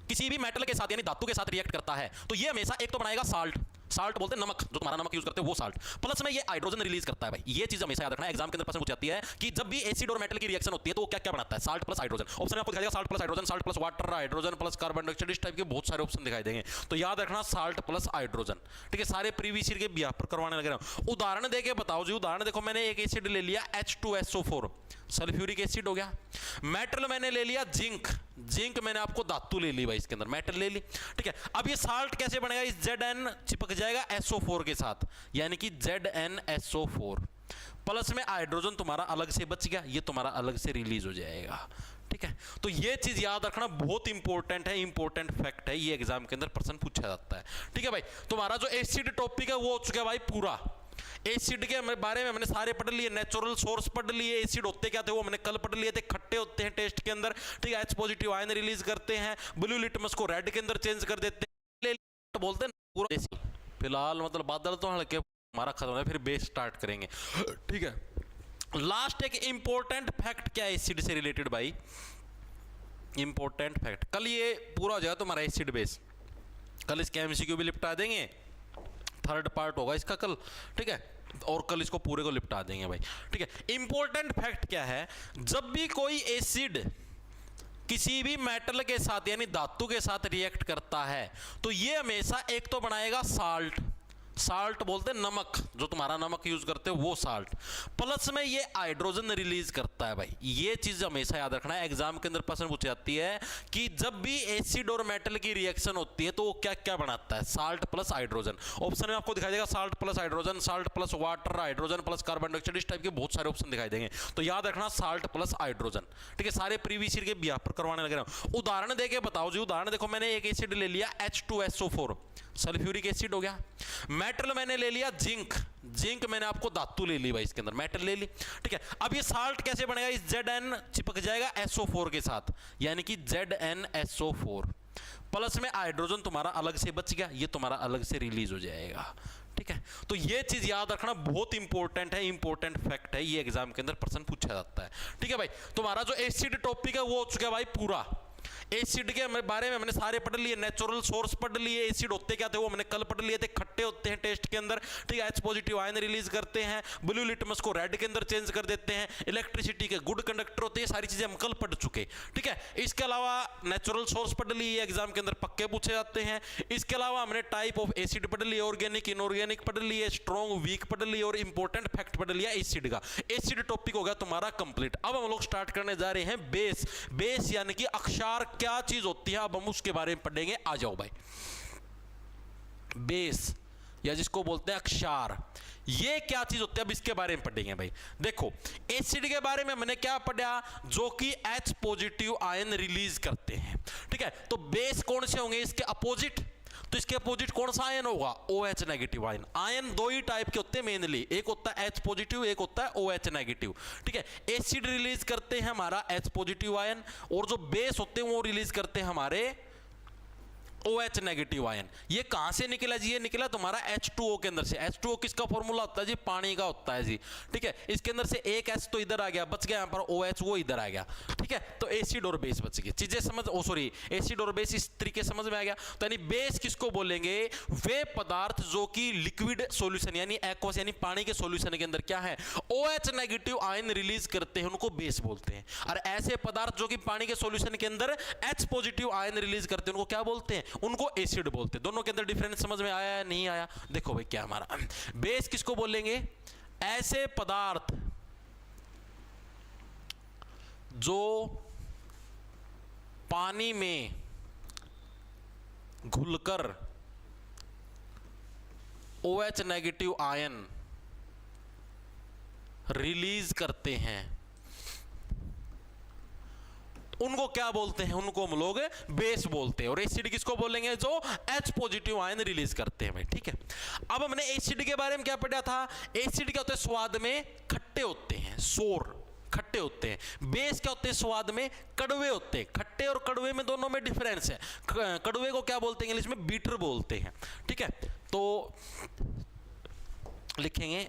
किसी भी मेटल के साथ यानी धातु के साथ रिएक्ट करता है तो ये हमेशा एक तो बनाएगा साल्ट, साल्ट बोलते हैं नमक, जो तुम्हारा नमक यूज करते हैं वो साल्ट, प्लस में ये हाइड्रोजन रिलीज करता है भाई। ये चीज हमेशा याद रखना, एग्जाम के अंदर प्रश्न पूछ जाती है कि जब भी एसिड और मेटल की रिएक्शन होती है तो वो क्या क्या बनाता है, साल्ट प्लस हाइड्रोजन। ऑप्शन में आपको दिखाई देगा salt plus hydrogen, salt plus water, hydrogen plus carbon dioxide, इस टाइप के बहुत सारे ऑप्शन दिखाई देंगे, तो याद रखना साल्ट प्लस हाइड्रोजन। ठीक है, सारे प्रीवियस ईयर के बिहार पर करवाने लगे रहा। उदाहरण देके बताओ जी, उदाहरण देखो, मैंने एक एसिड ले लिया H2SO4, सल्फ्यूरिक एसिड हो गया। मेटल मैंने ले लिया जिंक, जिंक मैंने आपको धातु ले ली भाई, इसके अंदर मेटल ले ली। ठीक है, अब ये साल्ट कैसे बनेगा, इस Zn चिपक जाएगा SO4 के साथ, यानी कि ZnSO4, प्लस में हाइड्रोजन तुम्हारा अलग से बच गया, ये तुम्हारा अलग से रिलीज हो जाएगा। ठीक है, तो ये चीज याद रखना, बहुत इंपॉर्टेंट है, इंपॉर्टेंट फैक्ट है, ये एग्जाम के अंदर प्रश्न पूछा जाता है। ठीक है भाई, तुम्हारा जो एसिड टॉपिक है वो हो चुका है भाई पूरा। एसिड के बारे में मैंने सारे पढ़ लिए, नेचुरल सोर्स पढ़ लिए, एसिड होते क्या थे वो मैंने कल पढ़ लिए थे, खट्टे होते हैं टेस्ट के अंदर। ठीक है, H पॉजिटिव आयन रिलीज करते हैं, ब्लू लिटमस को रेड के अंदर चेंज कर देते हैं, बोलते हैं पूरा। फिलहाल मतलब बादल तो हल्के हमारा खत्म है, फिर बेस स्टार्ट करेंगे। ठीक है, लास्ट एक इंपॉर्टेंट फैक्ट क्या है एसिड से रिलेटेड भाई, इंपॉर्टेंट फैक्ट, कल ये पूरा हो जाएगा तुम्हारा एसिड बेस, कल इसके एमसीक्यू भी लिपटा देंगे, थर्ड पार्ट होगा इसका कल। ठीक है, और कल इसको पूरे को लिपटा देंगे भाई। ठीक है, इंपॉर्टेंट फैक्ट क्या है, जब भी कोई एसिड किसी भी मेटल के साथ यानी धातु के साथ रिएक्ट करता है तो ये हमेशा एक तो बनाएगा साल्ट, साल्ट बोलते हैं नमक, जो तुम्हारा नमक यूज करते हो वो साल्ट, प्लस में ये हाइड्रोजन रिलीज करता है भाई। ये चीज हमेशा याद रखना है, एग्जाम के अंदर प्रश्न पूछी जाती है कि जब भी एसिड और मेटल की रिएक्शन होती है तो वो क्या क्या बनाता है, साल्ट प्लस हाइड्रोजन। ऑप्शन में आपको दिखाई देगा salt plus hydrogen, salt plus water, hydrogen plus carbon dioxide, इस टाइप के बहुत सारे ऑप्शन दिखाई देंगे, तो याद रखना साल्ट प्लस हाइड्रोजन। ठीक है, सारे प्रीवियस ईयर के बिहार पर करवाने लगे रहा। उदाहरण देके बताओ जी, उदाहरण देखो, मैंने एक एसिड ले लिया H2SO4, सल्फ्यूरिक एसिड हो गया। मेटल मैंने ले लिया जिंक, जिंक मैंने आपको धातु ले ली भाई, इसके अंदर मेटल ले ली। ठीक है, अब ये साल्ट कैसे बनेगा, इस Zn चिपक जाएगा SO4 के साथ, यानी कि ZnSO4, प्लस में हाइड्रोजन तुम्हारा अलग से बच गया, ये तुम्हारा अलग से रिलीज हो जाएगा। ठीक है, तो ये चीज याद रखना, बहुत इंपॉर्टेंट है, इंपॉर्टेंट फैक्ट है, ये एग्जाम के अंदर प्रश्न पूछा जाता है। ठीक है भाई, तुम्हारा जो एसिड टॉपिक है वो हो चुका है भाई पूरा। एसिड के बारे में मैंने सारे पढ़ लिए, नेचुरल सोर्स पढ़ लिए, एसिड होते क्या थे वो मैंने कल पढ़ लिए थे, खट्टे होते हैं टेस्ट के अंदर। ठीक है, H पॉजिटिव आयन रिलीज करते हैं, ब्लू लिटमस को रेड के अंदर चेंज कर देते हैं, इलेक्ट्रिसिटी के गुड कंडक्टर होते हैं, सारी चीजें हम कल पढ़ चुके। ठीक है, इसके अलावा नेचुरल सोर्स पढ़ लिए, एग्जाम के अंदर पक्के पूछे जाते हैं। इसके अलावा हमने टाइप ऑफ एसिड पढ़ लिए, ऑर्गेनिक इनऑर्गेनिक पढ़ लिए, स्ट्रॉन्ग वीक पढ़ लिए, और इंपॉर्टेंट फैक्ट पढ़ लिया एसिड का। एसिड टॉपिक हो गया तुम्हारा कंप्लीट। अब हम लोग स्टार्ट करने जा रहे हैं बेस। बेस यानी कि अक्षार क्या चीज होती है, अब हम उसके बारे में पढ़ेंगे। आ जाओ भाई, बेस या जिसको बोलते हैं अक्षार, ये क्या चीज होती है, अब इसके बारे में पढ़ेंगे भाई। देखो, एसिड के बारे में मैंने क्या पढ़ा, जो कि H पॉजिटिव आयन रिलीज करते हैं। ठीक है, तो बेस कौन से होंगे, इसके अपोजिट, तो इसके अपोजिट कौन सा आयन होगा, OH नेगेटिव आयन। आयन दो ही टाइप के होते हैं मेनली, एक होता है H पॉजिटिव, एक होता है OH नेगेटिव। ठीक है, एसिड रिलीज करते हैं हमारा H पॉजिटिव आयन, और जो बेस होते हैं वो रिलीज करते हैं हमारे OH नेगेटिव आयन। ये कहां से निकला जी? ये निकला तुम्हारा H2O के अंदर से। H2O किसका फॉर्मूला होता है जी? पानी का होता है जी, ठीक है। इसके अंदर से एक H तो इधर आ गया, बच गया यहाँ पर OH, वो इधर आ गया, ठीक है। तो एसिड और बेस बच गए। चीजें समझ, सॉरी, एसिड और बेस इस तरीके समझ में आ गया। तो यानी बेस किसको बोलेंगे? वे पदार्थ जो कि लिक्विड सॉल्यूशन यानी एक्वस यानी पानी के सॉल्यूशन के अंदर क्या है, OH नेगेटिव आयन रिलीज करते हैं, उनको बेस बोलते हैं। और ऐसे पदार्थ जो कि पानी के सॉल्यूशन के अंदर H पॉजिटिव आयन रिलीज करते हैं, उनको क्या बोलते हैं? उनको एसिड बोलते हैं। दोनों के अंदर डिफरेंस समझ में आया या नहीं आया? देखो भाई क्या हमारा बेस किसको बोलेंगे? ऐसे पदार्थ जो पानी में घुलकर OH नेगेटिव आयन रिलीज करते हैं, उनको क्या बोलते हैं? उनको हम लोग बेस बोलते हैं। और एसिड किसको बोलेंगे? जो H पॉजिटिव आयन रिलीज करते हैं भाई, ठीक है। अब हमने एसिड के बारे में क्या पढ़ा था? एसिड क्या होते हैं? स्वाद में खट्टे होते हैं, सोर, खट्टे होते हैं। बेस क्या होते हैं? स्वाद में कड़वे होते हैं। खट्टे और कड़वे में दोनों में डिफरेंस है। कड़वे को क्या बोलते हैं? इंग्लिश में बीटर बोलते हैं, ठीक है। तो लिखेंगे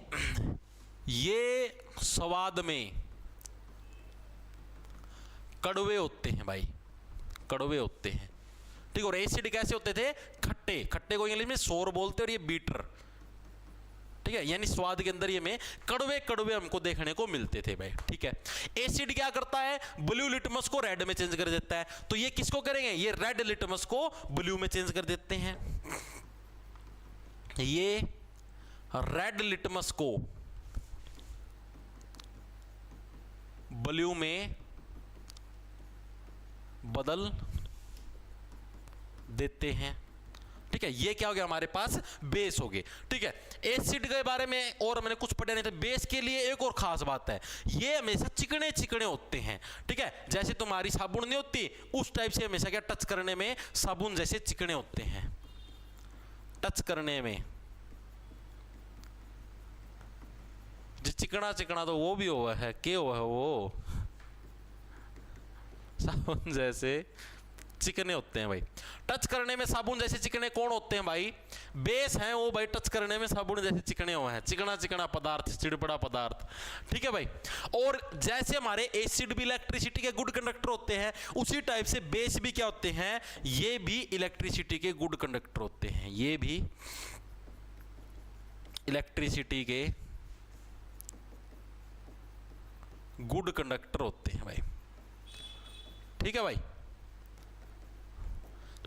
ये स्वाद में कड़वे होते हैं भाई, कड़वे होते हैं, ठीक है। और एसिड कैसे होते थे? खट्टे। खट्टे को इंग्लिश में सोर बोलते हैं, और ये बीटर, ठीक है। यानी स्वाद के अंदर ये में कड़वे कड़वे हमको देखने को मिलते थे भाई, ठीक है। एसिड क्या करता है? ब्लू लिटमस को रेड में चेंज कर देता है। तो ये किसको करेंगे? ये रेड लिटमस को ब्लू में चेंज कर देते हैं। ये रेड लिटमस को ब्लू में बदल देते हैं, ठीक है। ये क्या हो गया? हमारे पास बेस हो गए, ठीक है। एसिड के बारे में और मैंने कुछ पढ़ा नहीं था। बेस के लिए एक और खास बात है, ये हमेशा चिकने चिकने होते हैं, ठीक है। जैसे तुम्हारी साबुन नहीं होती, उस टाइप से हमेशा क्या टच करने में साबुन जैसे चिकने होते हैं, टच करने में जो चिकना चिकना तो वो भी हुआ है, क्या हुआ है? वो साबुन जैसे चिकने होते हैं भाई। टच करने में साबुन जैसे चिकने कौन होते हैं भाई? बेस हैं वो भाई। टच करने में साबुन जैसे चिकने हुए हैं, चिकना चिकना पदार्थ, चिड़पड़ा पदार्थ, ठीक है भाई। और जैसे हमारे एसिड भी इलेक्ट्रिसिटी के गुड कंडक्टर होते हैं, उसी टाइप से बेस भी क्या होते हैं? ये भी इलेक्ट्रिसिटी के गुड कंडक्टर होते हैं। ये भी इलेक्ट्रिसिटी के गुड कंडक्टर होते हैं भाई, ठीक है भाई।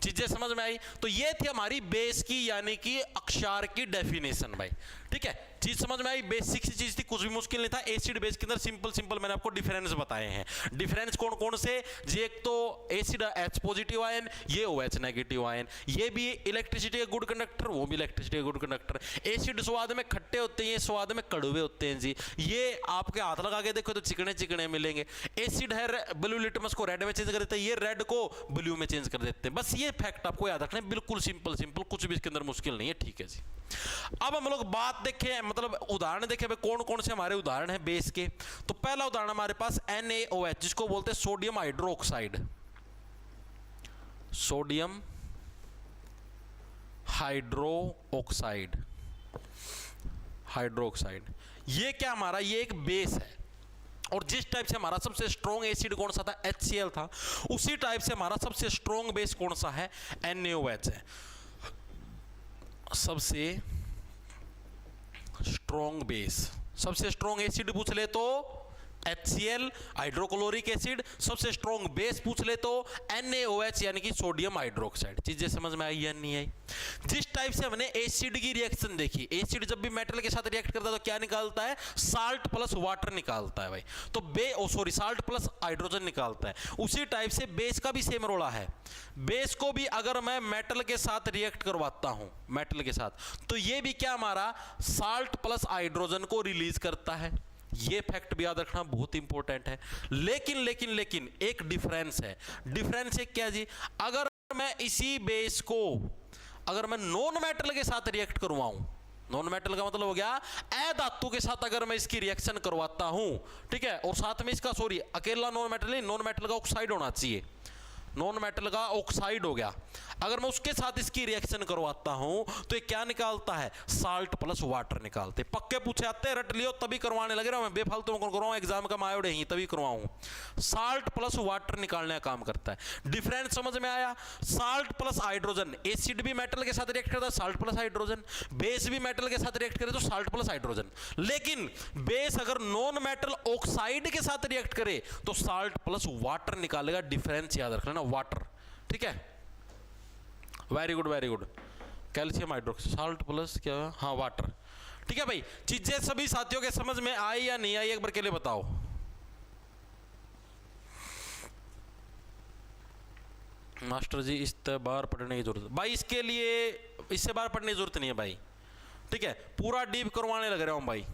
चीजें समझ में आई? तो ये थी हमारी बेस की यानी कि अक्षार की डेफिनेशन भाई, ठीक है। चीज समझ में आई? बेसिक सी चीज थी, कुछ भी मुश्किल नहीं था। एसिड बेस के अंदर सिंपल सिंपल मैंने आपको डिफरेंस बताए हैं। डिफरेंस कौन कौन से जी? एक तो एसिड H पॉजिटिव आयन, ये OH नेगेटिव आयन। ये भी इलेक्ट्रिसिटी के गुड कंडक्टर, वो भी इलेक्ट्रिसिटी के गुड कंडक्टर। एसिड स्वाद में खट्टे होते हैं, ये स्वाद में कड़वे होते हैं जी। ये आपके हाथ लगा के देखो तो चिकने चिकने मिलेंगे। एसिड है ब्लू लिटमस को रेड में चेंज कर देते हैं, ये रेड को ब्लू में चेंज कर देते हैं। बस ये फैक्ट आपको याद रखना है, बिल्कुल सिंपल सिंपल, कुछ भी इसके अंदर मुश्किल नहीं है, ठीक है जी। अब हम लोग बात देखें, मतलब उदाहरण देखें भाई कौन कौन से हमारे उदाहरण हैं बेस के। तो पहला उदाहरण हमारे पास NaOH, जिसको बोलते हैं sodium hydroxide. Sodium hydroxide, hydroxide ये क्या हमारा? ये एक बेस है। और जिस टाइप से हमारा सबसे स्ट्रॉन्ग एसिड कौन सा था? HCl था। उसी टाइप से हमारा सबसे स्ट्रॉन्ग बेस कौन सा है? NaOH है। सबसे स्ट्रॉन्ग बेस, सबसे स्ट्रॉन्ग एसिड पूछ ले तो HCl हाइड्रोक्लोरिक एसिड, सबसे स्ट्रॉन्ग बेस पूछ ले तो NaOH यानी कि सोडियम हाइड्रोक्साइड। चीजें समझ में आई या नहीं आई? जिस टाइप से हमने एसिड की रिएक्शन देखी, एसिड जब भी मेटल के साथ रिएक्ट करता है तो क्या निकालता है? साल्ट प्लस वाटर निकालता है भाई। तो साल्ट प्लस हाइड्रोजन निकालता है। उसी टाइप से बेस का भी सेम रोला है। बेस को भी अगर मैं मेटल के साथ रिएक्ट करवाता हूं, मेटल के साथ, तो ये भी क्या हमारा साल्ट प्लस हाइड्रोजन को रिलीज करता है। ये फैक्ट भी याद रखना बहुत इंपॉर्टेंट है। लेकिन एक डिफरेंस है। डिफरेंस है क्या जी? अगर मैं इसी बेस को अगर मैं नॉन मेटल के साथ रिएक्ट करवाऊं, नॉन मेटल का मतलब हो गया अधातु के साथ अगर मैं इसकी रिएक्शन करवाता हूं, ठीक है, और साथ में इसका अकेला नॉन मेटल नहीं, नॉन मेटल का ऑक्साइड होना चाहिए, नॉन मेटल का ऑक्साइड हो गया, अगर मैं उसके साथ इसकी रिएक्शन करवाता हूं तो ये क्या निकालता है, साल्ट प्लस वाटर निकालते। पक्के पूछे आते हैं, रट लियो तभी करवाने लगे रहा मैं, बेफालतू में करवाऊं, एग्जाम का मायोड़े ही तभी करवाऊं। साल्ट प्लस वाटर निकालने का काम करता है। डिफरेंस समझ में आया? साल्ट प्लस हाइड्रोजन, एसिड भी मेटल के साथ रिएक्ट करता है साल्ट प्लस हाइड्रोजन, बेस भी मेटल के साथ रिएक्ट करे तो साल्ट प्लस हाइड्रोजन। लेकिन बेस अगर नॉन मेटल ऑक्साइड के साथ रिएक्ट करे तो साल्ट प्लस वाटर निकालेगा। डिफरेंस याद रख लेना, वाटर, ठीक है, very good very good. Calcium hydroxide, salt plus क्या, हाँ वाटर, ठीक है भाई। चीजें सभी साथियों के समझ में आई या नहीं आई एक बार के लिए बताओ। मास्टर जी इस बार पढ़ने की जरूरत भाई, इसके लिए इससे बार पढ़ने की जरूरत नहीं है भाई, ठीक है, पूरा डीप करवाने लग रहा हूं भाई,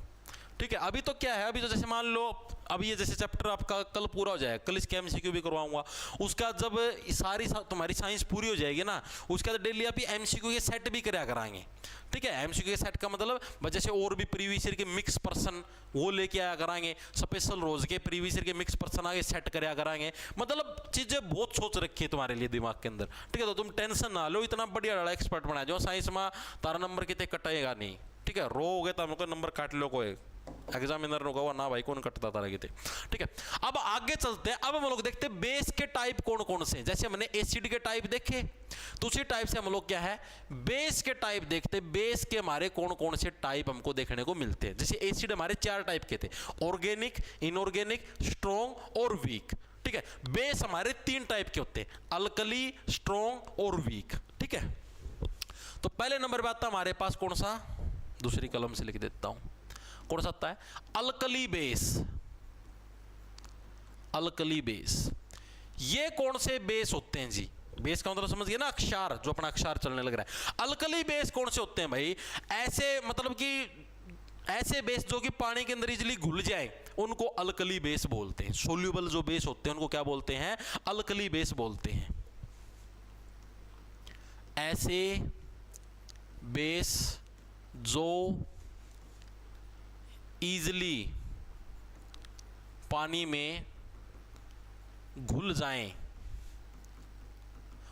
ठीक है। अभी तो क्या है, अभी तो जैसे मान लो अभी ये जैसे चैप्टर आपका कल पूरा हो जाएगा, कल इसके एमसीक्यू भी करवाऊंगा, उसका जब सारी तुम्हारी साइंस पूरी हो जाएगी ना, उसका तो डेली आप एमसीक्यू के सेट भी कराया कराएंगे, ठीक है। एमसीक्यू के सेट का मतलब जैसे और भी प्रीवियस ईयर के मिक्स पर्सन वो लेके आया कराएंगे, स्पेशल रोज के प्रीवियस ईयर के मिक्स पर्सन आगे सेट कराया कराएंगे, मतलब चीजें बहुत सोच रखी है तुम्हारे लिए दिमाग के अंदर, ठीक है। तो तुम टेंशन ना लो, इतना बढ़िया एक्सपर्ट बना जो साइंस में तारा नंबर कितने कटेगा नहीं, ठीक है। रो हो गए तो हमको नंबर काट लो, कोई एग्जामिनर ने कहा ना भाई कौन कटता था लगे थे, ठीक है। अब आगे चलते हैं, अब हम लोग देखते हैं बेस के टाइप कौन कौन से। जैसे हमने एसिड के टाइप देखे, तो उसी टाइप से हम लोग क्या है बेस के टाइप देखते हैं। बेस के हमारे कौन कौन से टाइप हमको देखने को मिलते हैं। जैसे एसिड हमारे 4 टाइप के थे, ऑर्गेनिक, इनऑर्गेनिक, स्ट्रॉन्ग और वीक, ठीक है। बेस हमारे 3 टाइप के होते हैं, अल्कली, स्ट्रॉन्ग और वीक, ठीक है। तो पहले नंबर पे आता है हमारे पास कौन सा, दूसरी कलम से लिख देता हूं, कौन सा आता है, अल्कली बेस। अल्कली बेस, ये कौन से बेस होते हैं जी, बेस का मतलब समझ गए ना, अक्षार, जो अपना अक्षार चलने लग रहा है। अल्कली बेस कौन से होते हैं भाई, ऐसे मतलब कि ऐसे बेस जो कि पानी के अंदर इजीली घुल जाए उनको अल्कली बेस बोलते हैं। सोल्यूबल जो बेस होते हैं उनको क्या बोलते हैं, अल्कली बेस बोलते हैं। ऐसे बेस जो इजीली पानी में घुल जाएं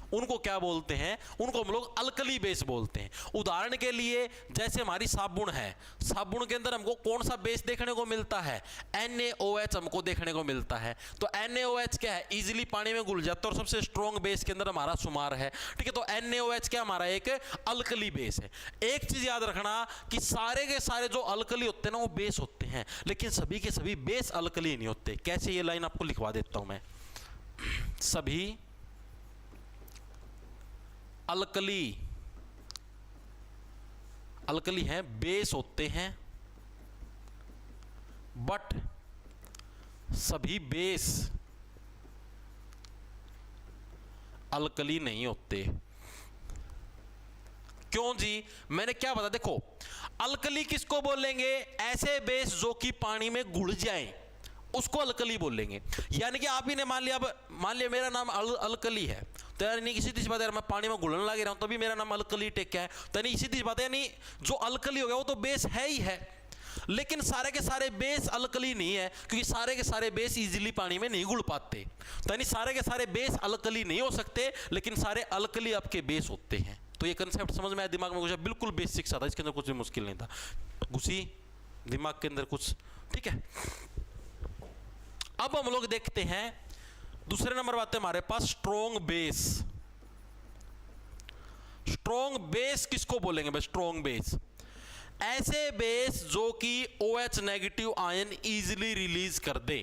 उनको क्या बोलते हैं, उनको हम लोग अल्कली बेस बोलते हैं। उदाहरण के लिए जैसे हमारी साबुन है, साबुन के अंदर हमको कौन सा बेस देखने को मिलता है, NaOH हमको देखने को मिलता है। तो NaOH क्या है, इजीली पानी में घुल जाता है और सबसे स्ट्रॉन्ग बेस के अंदर हमारा शुमार है, ठीक है। तो NaOH क्या हमारा एक अल्कली बेस है। एक चीज याद रखना कि सारे के सारे जो अल्कली होते हैं ना वो बेस होते हैं, लेकिन सभी के सभी बेस अल्कली नहीं होते। कैसे, ये लाइन आपको लिखवा देता हूं मैं, सभी अल्कली हैं, बेस होते हैं, बट सभी बेस अल्कली नहीं होते। क्यों जी, मैंने क्या बता, देखो अल्कली किसको बोलेंगे, ऐसे बेस जो कि पानी में घुल जाएं उसको अल्कली बोलेंगे। यानी कि आप ही ने मान लिया मेरा नाम अल्कली है, तो यार नहीं किसी चीज बात है, मैं पानी में घुलने लग रहा हूं तभी मेरा नाम अल्कली टेक है, तो नहीं इसी चीज बात है, यानी जो अल्कली हो गया वो तो बेस है ही है, लेकिन सारे के सारे बेस अल्कली नहीं है, क्योंकि सारे के सारे बेस इजीली पानी में नहीं घुल पाते। तो यानी सारे के सारे बेस अल्कली नहीं हो सकते, लेकिन सारे अल्कली आपके बेस होते हैं। तो ये कंसेप्ट समझ में आया, दिमाग में घुसा, बिल्कुल बेसिक सा था, इसके अंदर कुछ भी मुश्किल नहीं था, घुसी दिमाग के अंदर कुछ, ठीक है। अब हम लोग देखते हैं दूसरे नंबर बात है हमारे पास स्ट्रॉन्ग बेस। स्ट्रॉन्ग बेस किसको बोलेंगे भाई, स्ट्रॉन्ग बेस ऐसे बेस जो कि OH negative ion easily release कर दे।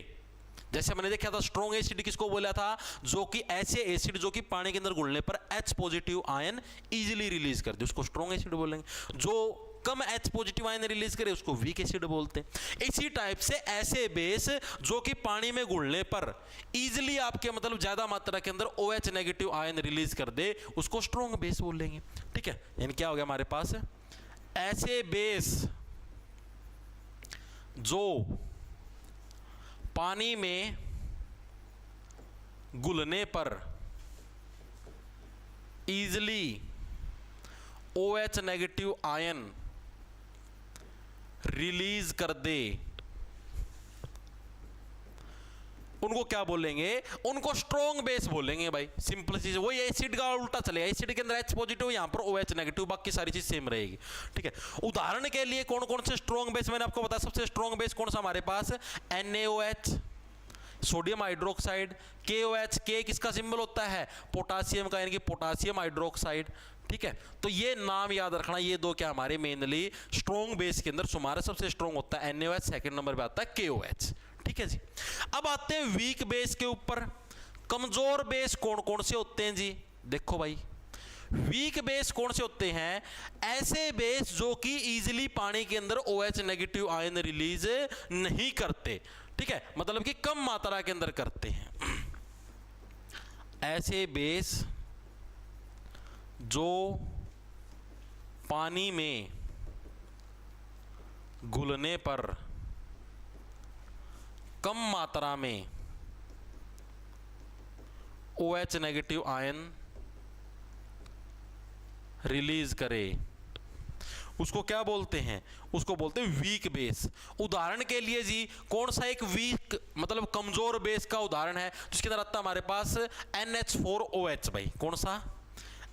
जैसे मैंने देखा था स्ट्रॉन्ग एसिड किसको बोला था, जो कि ऐसे एसिड जो कि पानी के अंदर घुलने पर H positive ion easily release कर दे, उसको स्ट्रॉन्ग एसिड बोलेंगे। जो कम H पॉजिटिव आयन रिलीज करे उसको वीक एसिड बोलते हैं। इसी टाइप से ऐसे बेस जो कि पानी में घुलने पर इजीली आपके मतलब ज्यादा मात्रा के अंदर OH नेगेटिव आयन रिलीज कर दे उसको स्ट्रॉन्ग बेस बोलेंगे, ठीक है। यानी क्या हो गया हमारे पास, ऐसे बेस जो पानी में घुलने पर easily OH negative ion release कर दे उनको क्या बोलेंगे, उनको स्ट्रॉन्ग बेस बोलेंगे भाई। सिंपल चीज वही, एसिड का उल्टा चलेगा, एसिड के अंदर H पॉजिटिव, यहाँ पर OH नेगेटिव, बाकी सारी चीज सेम रहेगी, ठीक है। उदाहरण के लिए कौन कौन से स्ट्रॉन्ग बेस मैंने आपको बताया, सबसे स्ट्रॉन्ग बेस कौन सा हमारे पास, NaOH, sodium hydroxide, KOH, K किसका सिंबल होता है, पोटासियम का, यानी कि पोटासियम हाइड्रोक्साइड, ठीक है। तो ये नाम याद रखना, ये दो क्या हमारे मेनली स्ट्रॉन्ग बेस के अंदर हमारा सबसे स्ट्रॉन्ग होता है NaOH, सेकंड नंबर पे आता है KOH, ठीक है जी। अब आते हैं वीक बेस के ऊपर। कमजोर बेस कौन कौन से होते हैं जी, देखो भाई, वीक बेस कौन से होते हैं, ऐसे बेस जो कि इजीली पानी के अंदर OH नेगेटिव आयन रिलीज नहीं करते, ठीक है, मतलब कि कम मात्रा के अंदर करते हैं। ऐसे बेस जो पानी में घुलने पर कम मात्रा में OH नेगेटिव आयन रिलीज करे, उसको क्या बोलते हैं, उसको बोलते हैं वीक बेस। उदाहरण के लिए जी कौन सा एक वीक मतलब कमजोर बेस का उदाहरण है जिसके अंदर आता है हमारे पास NH4OH भाई, कौन सा,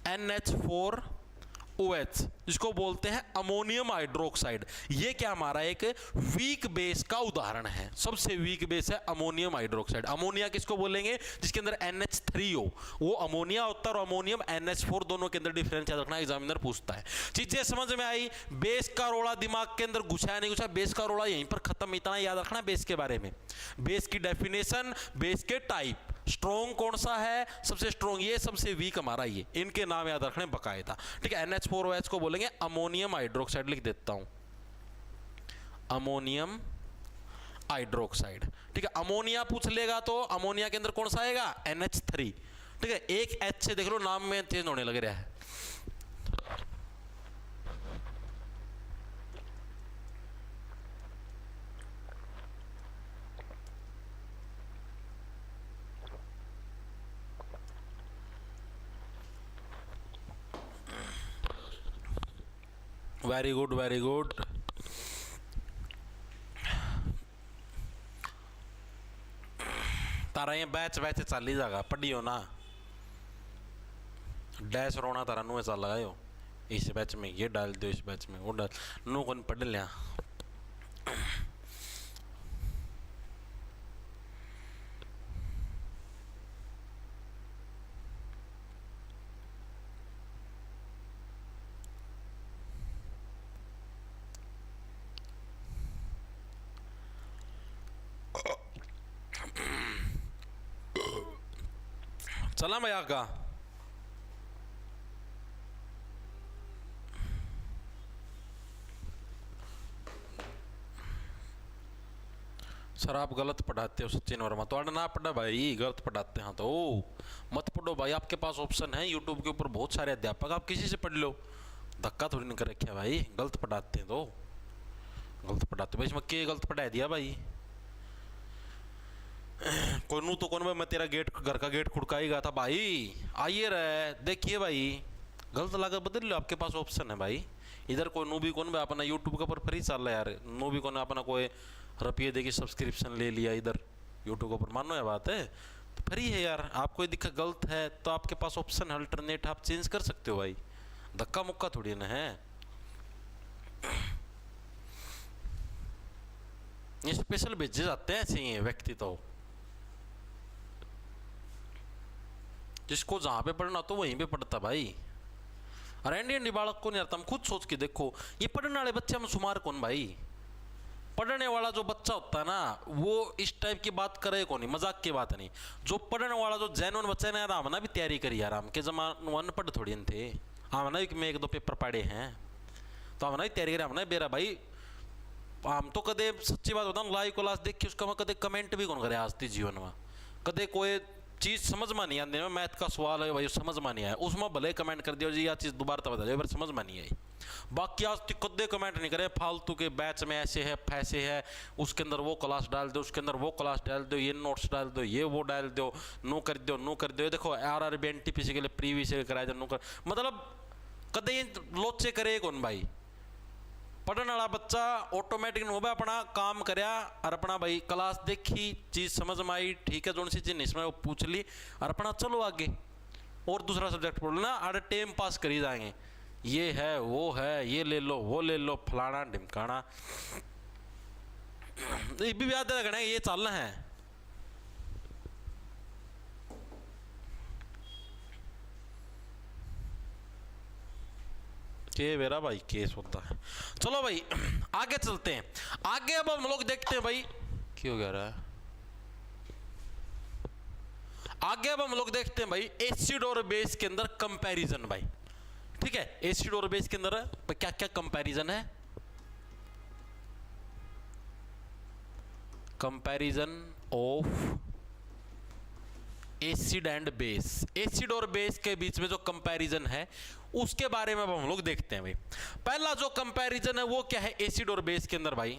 NH4OH, जिसको बोलते हैं अमोनियम हाइड्रोक्साइड। ये क्या हमारा एक वीक बेस का उदाहरण है, सबसे वीक बेस है अमोनियम हाइड्रोक्साइड। अमोनिया किसको बोलेंगे, जिसके अंदर NH3 हो, वो अमोनिया होता है, और अमोनियम NH4, दोनों के अंदर डिफरेंस याद रखना, एग्जामिनर पूछता है। चीजें समझ में आई, बेस का रोड़ा दिमाग के अंदर घुसा नहीं घुसा, बेस का रोड़ा यहीं पर खत्म, इतना याद रखना बेस के बारे में, बेस की डेफिनेशन, बेस के टाइप, स्ट्रॉन्ग कौन सा है, सबसे स्ट्रॉन्ग ये, सबसे वीक हमारा ये, इनके नाम याद रखने बकायदा, ठीक है। NH4OH को बोलेंगे अमोनियम हाइड्रोक्साइड, लिख देता हूं अमोनियम हाइड्रोक्साइड, ठीक है। अमोनिया पूछ लेगा तो अमोनिया के अंदर कौन सा आएगा, NH3, ठीक है। एक H से देख लो नाम में चेंज होने लग रहा है। Very good very good. Tara ये बैच बैच चल ही जाएगा, पढ़ियो ना, डैश रोना तारा नुए चल लगायो, इस बैच में ये डाल दो, इस बैच में वो डाल, नु कौन पढ़ लिया। चला मैं आगा, सर आप गलत पढ़ाते हो सचिन वर्मा, तो ना पढ़ा भाई, गलत पढ़ाते हैं तो मत पढ़ो भाई, आपके पास ऑप्शन है यूट्यूब के ऊपर बहुत सारे अध्यापक, आप किसी से पढ़ लो, धक्का थोड़ी नहीं कर रखा भाई, गलत पढ़ाते हैं तो गलत पढ़ाते भाई, इसमें क्या गलत पढ़ा दिया भाई, कोई नू तो कौन भाई, मैं तेरा गेट, घर का गेट खुड़का ही गया था भाई, आइए रहे देखिए भाई, गलत लगा बदल लो, आपके पास ऑप्शन है भाई। इधर कोई नू भी कौन भाई अपना यूट्यूब के ऊपर फ्री चल रहा है यार, नू भी कौन अपना कोई रुपये दे के सब्सक्रिप्शन ले लिया इधर यूट्यूब के ऊपर, मानो ये बात है तो फ्री है यार, आपको दिखा गलत है तो आपके पास ऑप्शन अल्टरनेट आप चेंज कर सकते हो भाई, धक्का मुक्का थोड़ी ना है। ये स्पेशल भेजे जाते हैं ऐसे ही व्यक्ति, तो जिसको जहां पे पढ़ना तो वहीं पे पढ़ता भाई, अरे इंडियन बालक को नहीं आता, हम खुद सोच के देखो, ये पढ़ने वाले बच्चे हम शुमार कौन भाई, पढ़ने वाला जो बच्चा होता है ना वो इस टाइप की बात करे को नहीं, मजाक की बात नहीं, जो पढ़ने वाला जो जेन्युइन बच्चा है ना यार, हमने भी तैयारी करी यार, हम के जमाने अनपढ़ थोड़ी थे, हमने भी एक दो पेपर पढ़े हैं तो हमने भी तैयारी करी, हमने बेरा भाई, हम तो कदे सच्ची बात बताऊँ लाइव क्लास देख के उसका मैं कदे कमेंट भी कौन करे आज तक जीवन में, कदे कोई चीज़ समझ में नहीं आती, मैथ का सवाल है भाई समझ में नहीं आया, उसमें भले कमेंट कर दिया जी यह चीज़ दोबारा तो बता जाए, पर समझ में नहीं आई, बाकी आज तक कदे कमेंट नहीं करे फालतू के, बैच में ऐसे है फैसे है, उसके अंदर वो क्लास डाल दो, उसके अंदर वो क्लास डाल दो, ये नोट्स डाल दो, ये वो डाल दो, नो कर दो नो कर दो, ये देखो RRB NTPC के लिए प्रीवियस कराया जाए, नो कर, मतलब कदे लोचे करे कौन भाई, पढ़ने वाला बच्चा ऑटोमेटिक हो गया, अपना काम करया और अपना भाई क्लास देखी, चीज समझ में आई, ठीक है, जो सी चीज नहीं समझ वो पूछ ली और अपना चलो आगे और दूसरा सब्जेक्ट पढ़ना और टाइम पास करी जाएंगे। ये है वो है, ये ले लो वो ले लो, फलाना ढिमकाना, ये भी याद रखना है, ये चलना है। के मेरा भाई केस होता है। चलो भाई आगे चलते हैं। आगे अब हम लोग देखते हैं भाई क्यों कह रहा है। आगे अब हम लोग देखते हैं भाई एसिड और बेस के अंदर कंपैरिजन भाई। ठीक है, एसिड और बेस के अंदर क्या क्या कंपैरिजन है। Comparison of acid and base, acid और बेस के बीच में जो कंपैरिजन है उसके बारे में अब हम लोग देखते हैं भाई। पहला जो कंपैरिजन है वो क्या है एसिड और बेस के अंदर भाई।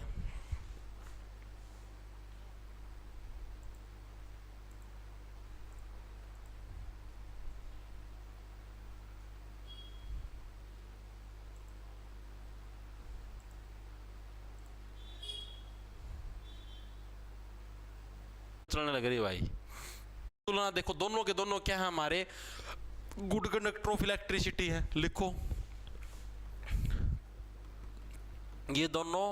चलने लग रही भाई तुलना, देखो दोनों के दोनों क्या है हमारे गुड कंडक्टर ऑफ इलेक्ट्रिसिटी है। लिखो ये दोनों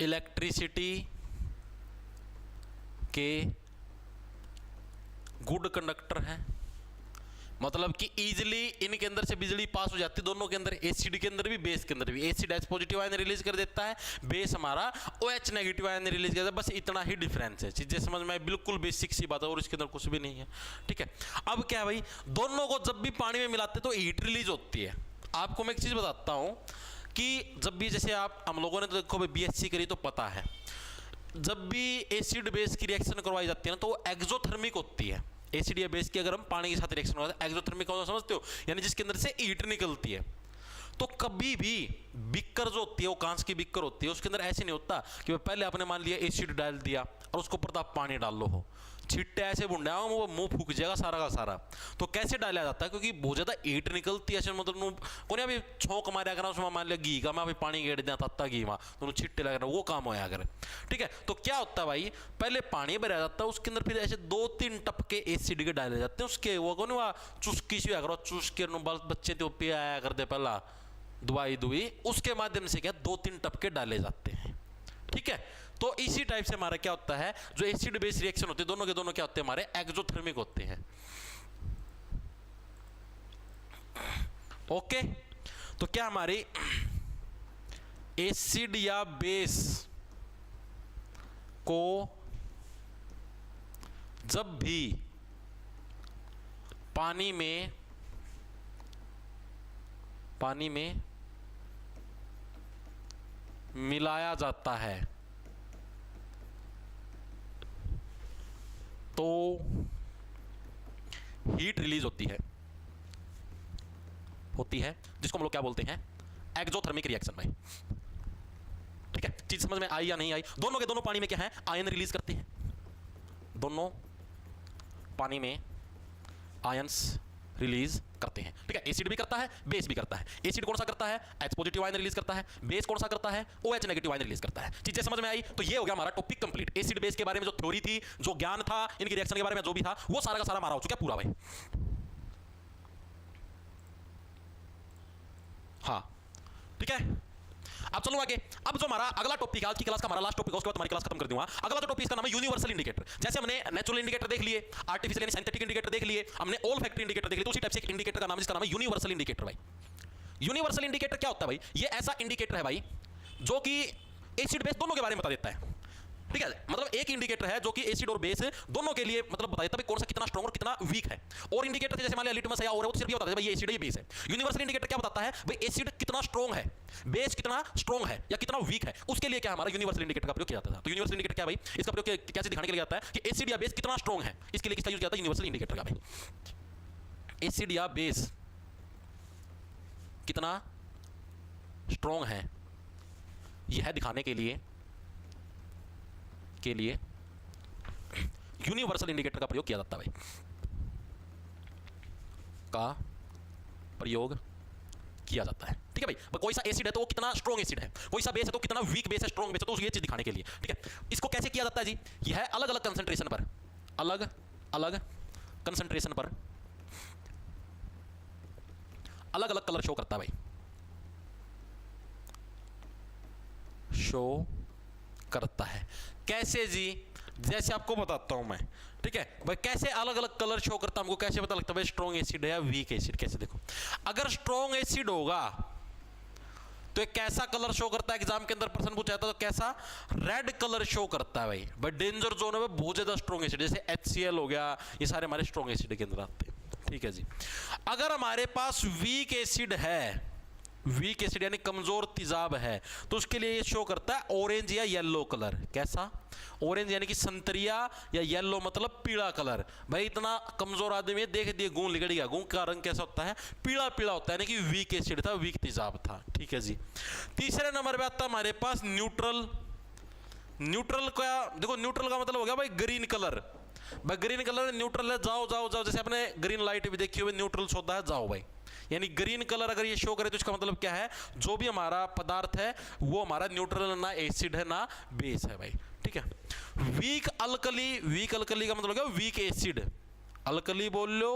इलेक्ट्रिसिटी के गुड कंडक्टर हैं, मतलब कि इजीली इनके अंदर से बिजली पास हो जाती है। दोनों के अंदर, एसिड के अंदर भी बेस के अंदर भी। Acid H positive ion release कर देता है, बेस हमारा OH नेगेटिव आयन रिलीज करता है। बस इतना ही डिफरेंस है, चीजें समझ में बिल्कुल बेसिक सी बात है और इसके अंदर कुछ भी नहीं है। ठीक है, अब क्या है भाई, दोनों को जब भी पानी में मिलाते तो हीट रिलीज होती है। आपको मैं एक चीज बताता हूं कि जब भी जैसे हम लोगों ने तो देखो BSc करी तो पता है, जब भी एसिड बेस की रिएक्शन करवाई जाती है ना तो वो एक्सोथर्मिक होती है। एसिड या बेस की अगर हम पानी के साथ रिएक्शन करवाते हैं एक्सोथर्मिक होता समझते हो, यानी जिसके अंदर से हीट निकलती है। तो कभी भी बिक्कर जो होती है वो कांच की बिक्कर होती है, उसके अंदर ऐसे नहीं होता कि पहले आपने मान लिया एसिड डाल दिया और उसके ऊपर आप पानी डाल लो हो, छिट्टे ऐसे बुंडा वो मुंह फूक जाएगा सारा का सारा। तो कैसे डाला जाता है, क्योंकि बहुत ज्यादा हीट निकलती है ऐसे, मतलब को अभी छोंक मारे अगर उसमें मान लिया घी का मैं अभी पानी गेड़ दिया तत्ता घी वहां तो छिट्टे लग रहा वो काम होया अगर। ठीक है, तो क्या होता है भाई, पहले पानी भरा जाता है, उसके अंदर फिर ऐसे 2-3 टपके एसिड के डाले जाते हैं, उसके वो कौन हुआ चुस्की से करो, चुस्के बच्चे तो पिया करते पहला दवाई दुई, उसके माध्यम से क्या 2-3 टपके डाले जाते हैं। ठीक है, तो इसी टाइप से हमारा क्या होता है, जो एसिड बेस रिएक्शन होती है दोनों के दोनों क्या होते हैं हमारे एक्सोथर्मिक होते हैं। ओके, तो क्या हमारी एसिड या बेस को जब भी पानी में मिलाया जाता है तो हीट रिलीज होती है जिसको हम लोग क्या बोलते हैं एक्सोथर्मिक रिएक्शन भाई। ठीक है, चीज समझ में आई या नहीं आई। दोनों के दोनों पानी में क्या है आयन रिलीज करते हैं, दोनों पानी में आयंस रिलीज करते हैं। ठीक है, एसिड भी करता है बेस भी करता है। एसिड कौन सा करता है H पॉजिटिव आयन रिलीज करता है, बेस कौन सा करता है OH नेगेटिव आयन रिलीज करता है। चीजें समझ में आई, तो ये हो गया हमारा टॉपिक कंप्लीट। एसिड बेस के बारे में जो थ्योरी थी, जो ज्ञान था, इनकी रिएक्शन के बारे में जो भी था, वो सारा का सारा हमारा हो चुका पूरा भाई। हाँ ठीक है, अब चलो आगे। अब जो हमारा अगला टॉपिक आज की क्लास का हमारा लास्ट टॉपिक है, उसके बाद हमारी क्लास खत्म कर दूंगा। अगला जो टॉपिक का नाम है यूनिवर्सल इंडिकेटर। जैसे हमने नेचुरल इंडिकेटर देख लिए, आर्टिफिशियल यानी सिंथेटिक इंडिकेटर देख लिए, हमने ऑल फैक्ट्री इंडिकेटर देख लिए, तो उसी टाइप से एक इंडिकेटर का नाम है जिसका नाम है यूनिवर्सल इंडिकेटर भाई। यूनिवर्सल इंडिकेटर क्या होता है भाई, ये ऐसा इंडिकेटर है भाई जो कि एसिड बेस दोनों के बारे में बता देता है। ठीक है, मतलब एक इंडिकेटर है जो कि एसिड और बेस दोनों के लिए मतलब बता देता है कौन सा कितना स्ट्रांग और कितना वीक है। और इंडिकेटर जैसे मान लिया लिटमस है और वो सिर्फ ये बताता है भाई ये एसिड है ये बेस है। यूनिवर्सल इंडिकेटर क्या बताता है भाई एसिड कितना स्ट्रांग है, बेस कितना स्ट्रांग है या कितना वीक है, उसके लिए क्या हमारा यूनिवर्सल इंडिकेटर का प्रयोग किया जाता था। तो यूनिवर्सल इंडिकेटर क्या भाई, इसका प्रयोग कैसे दिखाने के लिए आता है कि एसिड या बेस कितना स्ट्रांग है, इसके लिए किसका यूज किया जाता है यूनिवर्सल इंडिकेटर का भाई। एसिड या बेस कितना स्ट्रांग है यह दिखाने के लिए यूनिवर्सल इंडिकेटर का प्रयोग किया जाता है भाई, किया जाता है। ठीक है भाई, कोई सा एसिड है तो वो कितना स्ट्रॉन्ग एसिड है, कोई सा बेस है तो कितना वीक बेस है, स्ट्रॉन्ग बेस है, तो ये चीज दिखाने के लिए। ठीक है, इसको कैसे किया जाता है जी, यह है अलग अलग कंसंट्रेशन पर, अलग अलग कंसंट्रेशन पर अलग अलग कलर शो करता है भाई, शो करता है। कैसे जी, जैसे आपको बताता हूं मैं। ठीक है भाई, कैसे अलग अलग कलर शो करता है, हमको कैसे पता लगता है भाई स्ट्रॉन्ग एसिड है या वीक एसिड। कैसे देखो, अगर स्ट्रॉन्ग एसिड होगा तो एक कैसा कलर शो करता है, एग्जाम के अंदर प्रश्न पूछा था तो कैसा, रेड कलर शो करता है भाई। भाई डेंजर जोन है बहुत ज्यादा स्ट्रॉन्ग एसिड, जैसे HCl हो गया, ये सारे हमारे स्ट्रॉन्ग एसिड के अंदर आते हैं। ठीक है जी, अगर हमारे पास वीक एसिड है, वीक एसिड यानी कमजोर तेजाब है, तो उसके लिए ये शो करता है ऑरेंज या येलो कलर। कैसा, ऑरेंज यानी कि संतरिया, या येलो मतलब पीला कलर। भाई इतना कमजोर आदमी है, देख दिए गूं लिगड़ गया, गूं का रंग कैसा होता है, पीला पीला होता है, यानी कि वीक एसिड था, वीक तेजाब था। ठीक है जी, तीसरे नंबर पे आता है हमारे पास न्यूट्रल। न्यूट्रल का देखो, न्यूट्रल का मतलब हो गया भाई ग्रीन कलर। भाई ग्रीन कलर न्यूट्रल है, जाओ जाओ जाओ, जैसे आपने ग्रीन लाइट भी देखी हुई, न्यूट्रल सोता है, जाओ भाई। यानी ग्रीन कलर अगर ये शो करे तो इसका मतलब क्या है, जो भी हमारा पदार्थ है वो हमारा न्यूट्रल, ना एसिड है ना बेस है भाई। ठीक है, वीक अल्कली, वीक अल्कली का मतलब क्या, वीक एसिड, अल्कली बोल लो,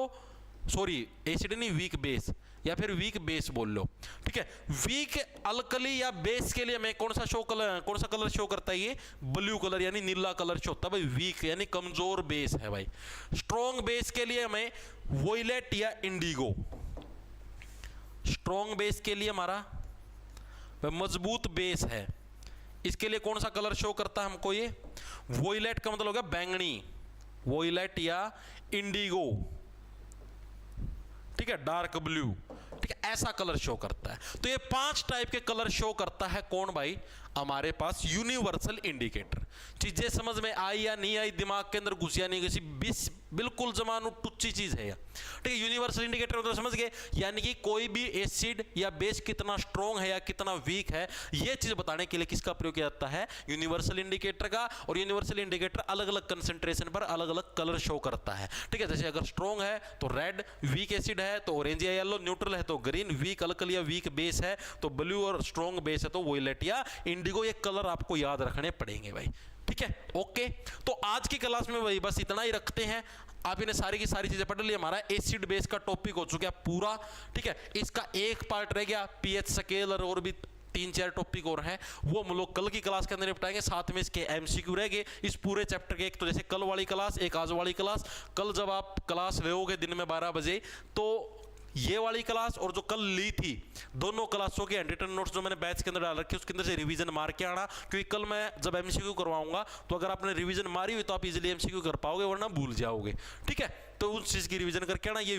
सॉरी एसिड नहीं, वीक बेस, या फिर वीक बेस बोल लो। ठीक है, वीक अल्कली या बेस के लिए हमें कौन सा कलर शो करता है, ये ब्लू कलर यानी नीला कलर शो होता है भाई। वीक यानी कमजोर बेस है भाई। स्ट्रॉन्ग बेस के लिए हमें वोयलेट या इंडिगो। स्ट्रॉन्ग बेस के लिए हमारा मजबूत बेस है, इसके लिए कौन सा कलर शो करता है हमको, ये वोयलेट का मतलब हो गया बैंगनी, वोयलेट या इंडिगो। ठीक है, डार्क ब्लू। ठीक है, ऐसा कलर शो करता है। तो ये 5 टाइप के कलर शो करता है कौन भाई, हमारे पास यूनिवर्सल इंडिकेटर। चीजें समझ में आई या नहीं आई, दिमाग के अंदर घुसी या नहीं घुसी, बिल्कुल जमानू टुच्ची चीज है। ठीक है, यूनिवर्सल इंडिकेटर मतलब समझ गए, यानी कि कोई भी एसिड या बेस कितना स्ट्रॉन्ग है या कितना वीक है, यह चीज बताने के लिए किसका प्रयोग किया जाता है, यूनिवर्सल इंडिकेटर का। और यूनिवर्सल इंडिकेटर अलग अलग कंसंट्रेशन पर अलग अलग कलर शो करता है। ठीक है, जैसे अगर स्ट्रॉन्ग है तो रेड, वीक एसिड है तो ऑरेंज या येलो, न्यूट्रल है तो ग्रीन, वीक अल्कली या वीक बेस है तो ब्लू, और स्ट्रॉन्ग बेस है तो वोयलेट या इंडिगो। ये कलर आपको याद रखने पड़ेंगे भाई। ठीक है, ओके। तो आज की क्लास में भाई बस इतना ही रखते हैं। आप इन्हें सारी की सारी चीजें पढ़ ली। हमारा एसिड बेस का टॉपिक हो चुका है पूरा। ठीक है, इसका एक पार्ट रह गया, पीएच स्केल और भी 3-4 टॉपिक और हैं, वो हम लोग कल की क्लास के अंदर निपटाएंगे। साथ में इसके एमसीक्यू रह गए इस पूरे चैप्टर के। एक तो जैसे कल वाली क्लास, एक आज वाली क्लास। कल जब आप क्लास लोगे दिन में 12 बजे, तो ये वाली क्लास और जो कल ली थी, दोनों क्लासों के हैंडरिटन नोट्स जो मैंने बैच के अंदर डाल रखे, उसके अंदर से रिवीजन मार के आना, क्योंकि कल मैं जब एमसीक्यू करवाऊंगा तो अगर आपने रिवीजन मारी हुई तो आप इजीली एमसीक्यू कर पाओगे, वरना भूल जाओगे। ठीक है, तो उस चीज की रिवीजन करके आना। ये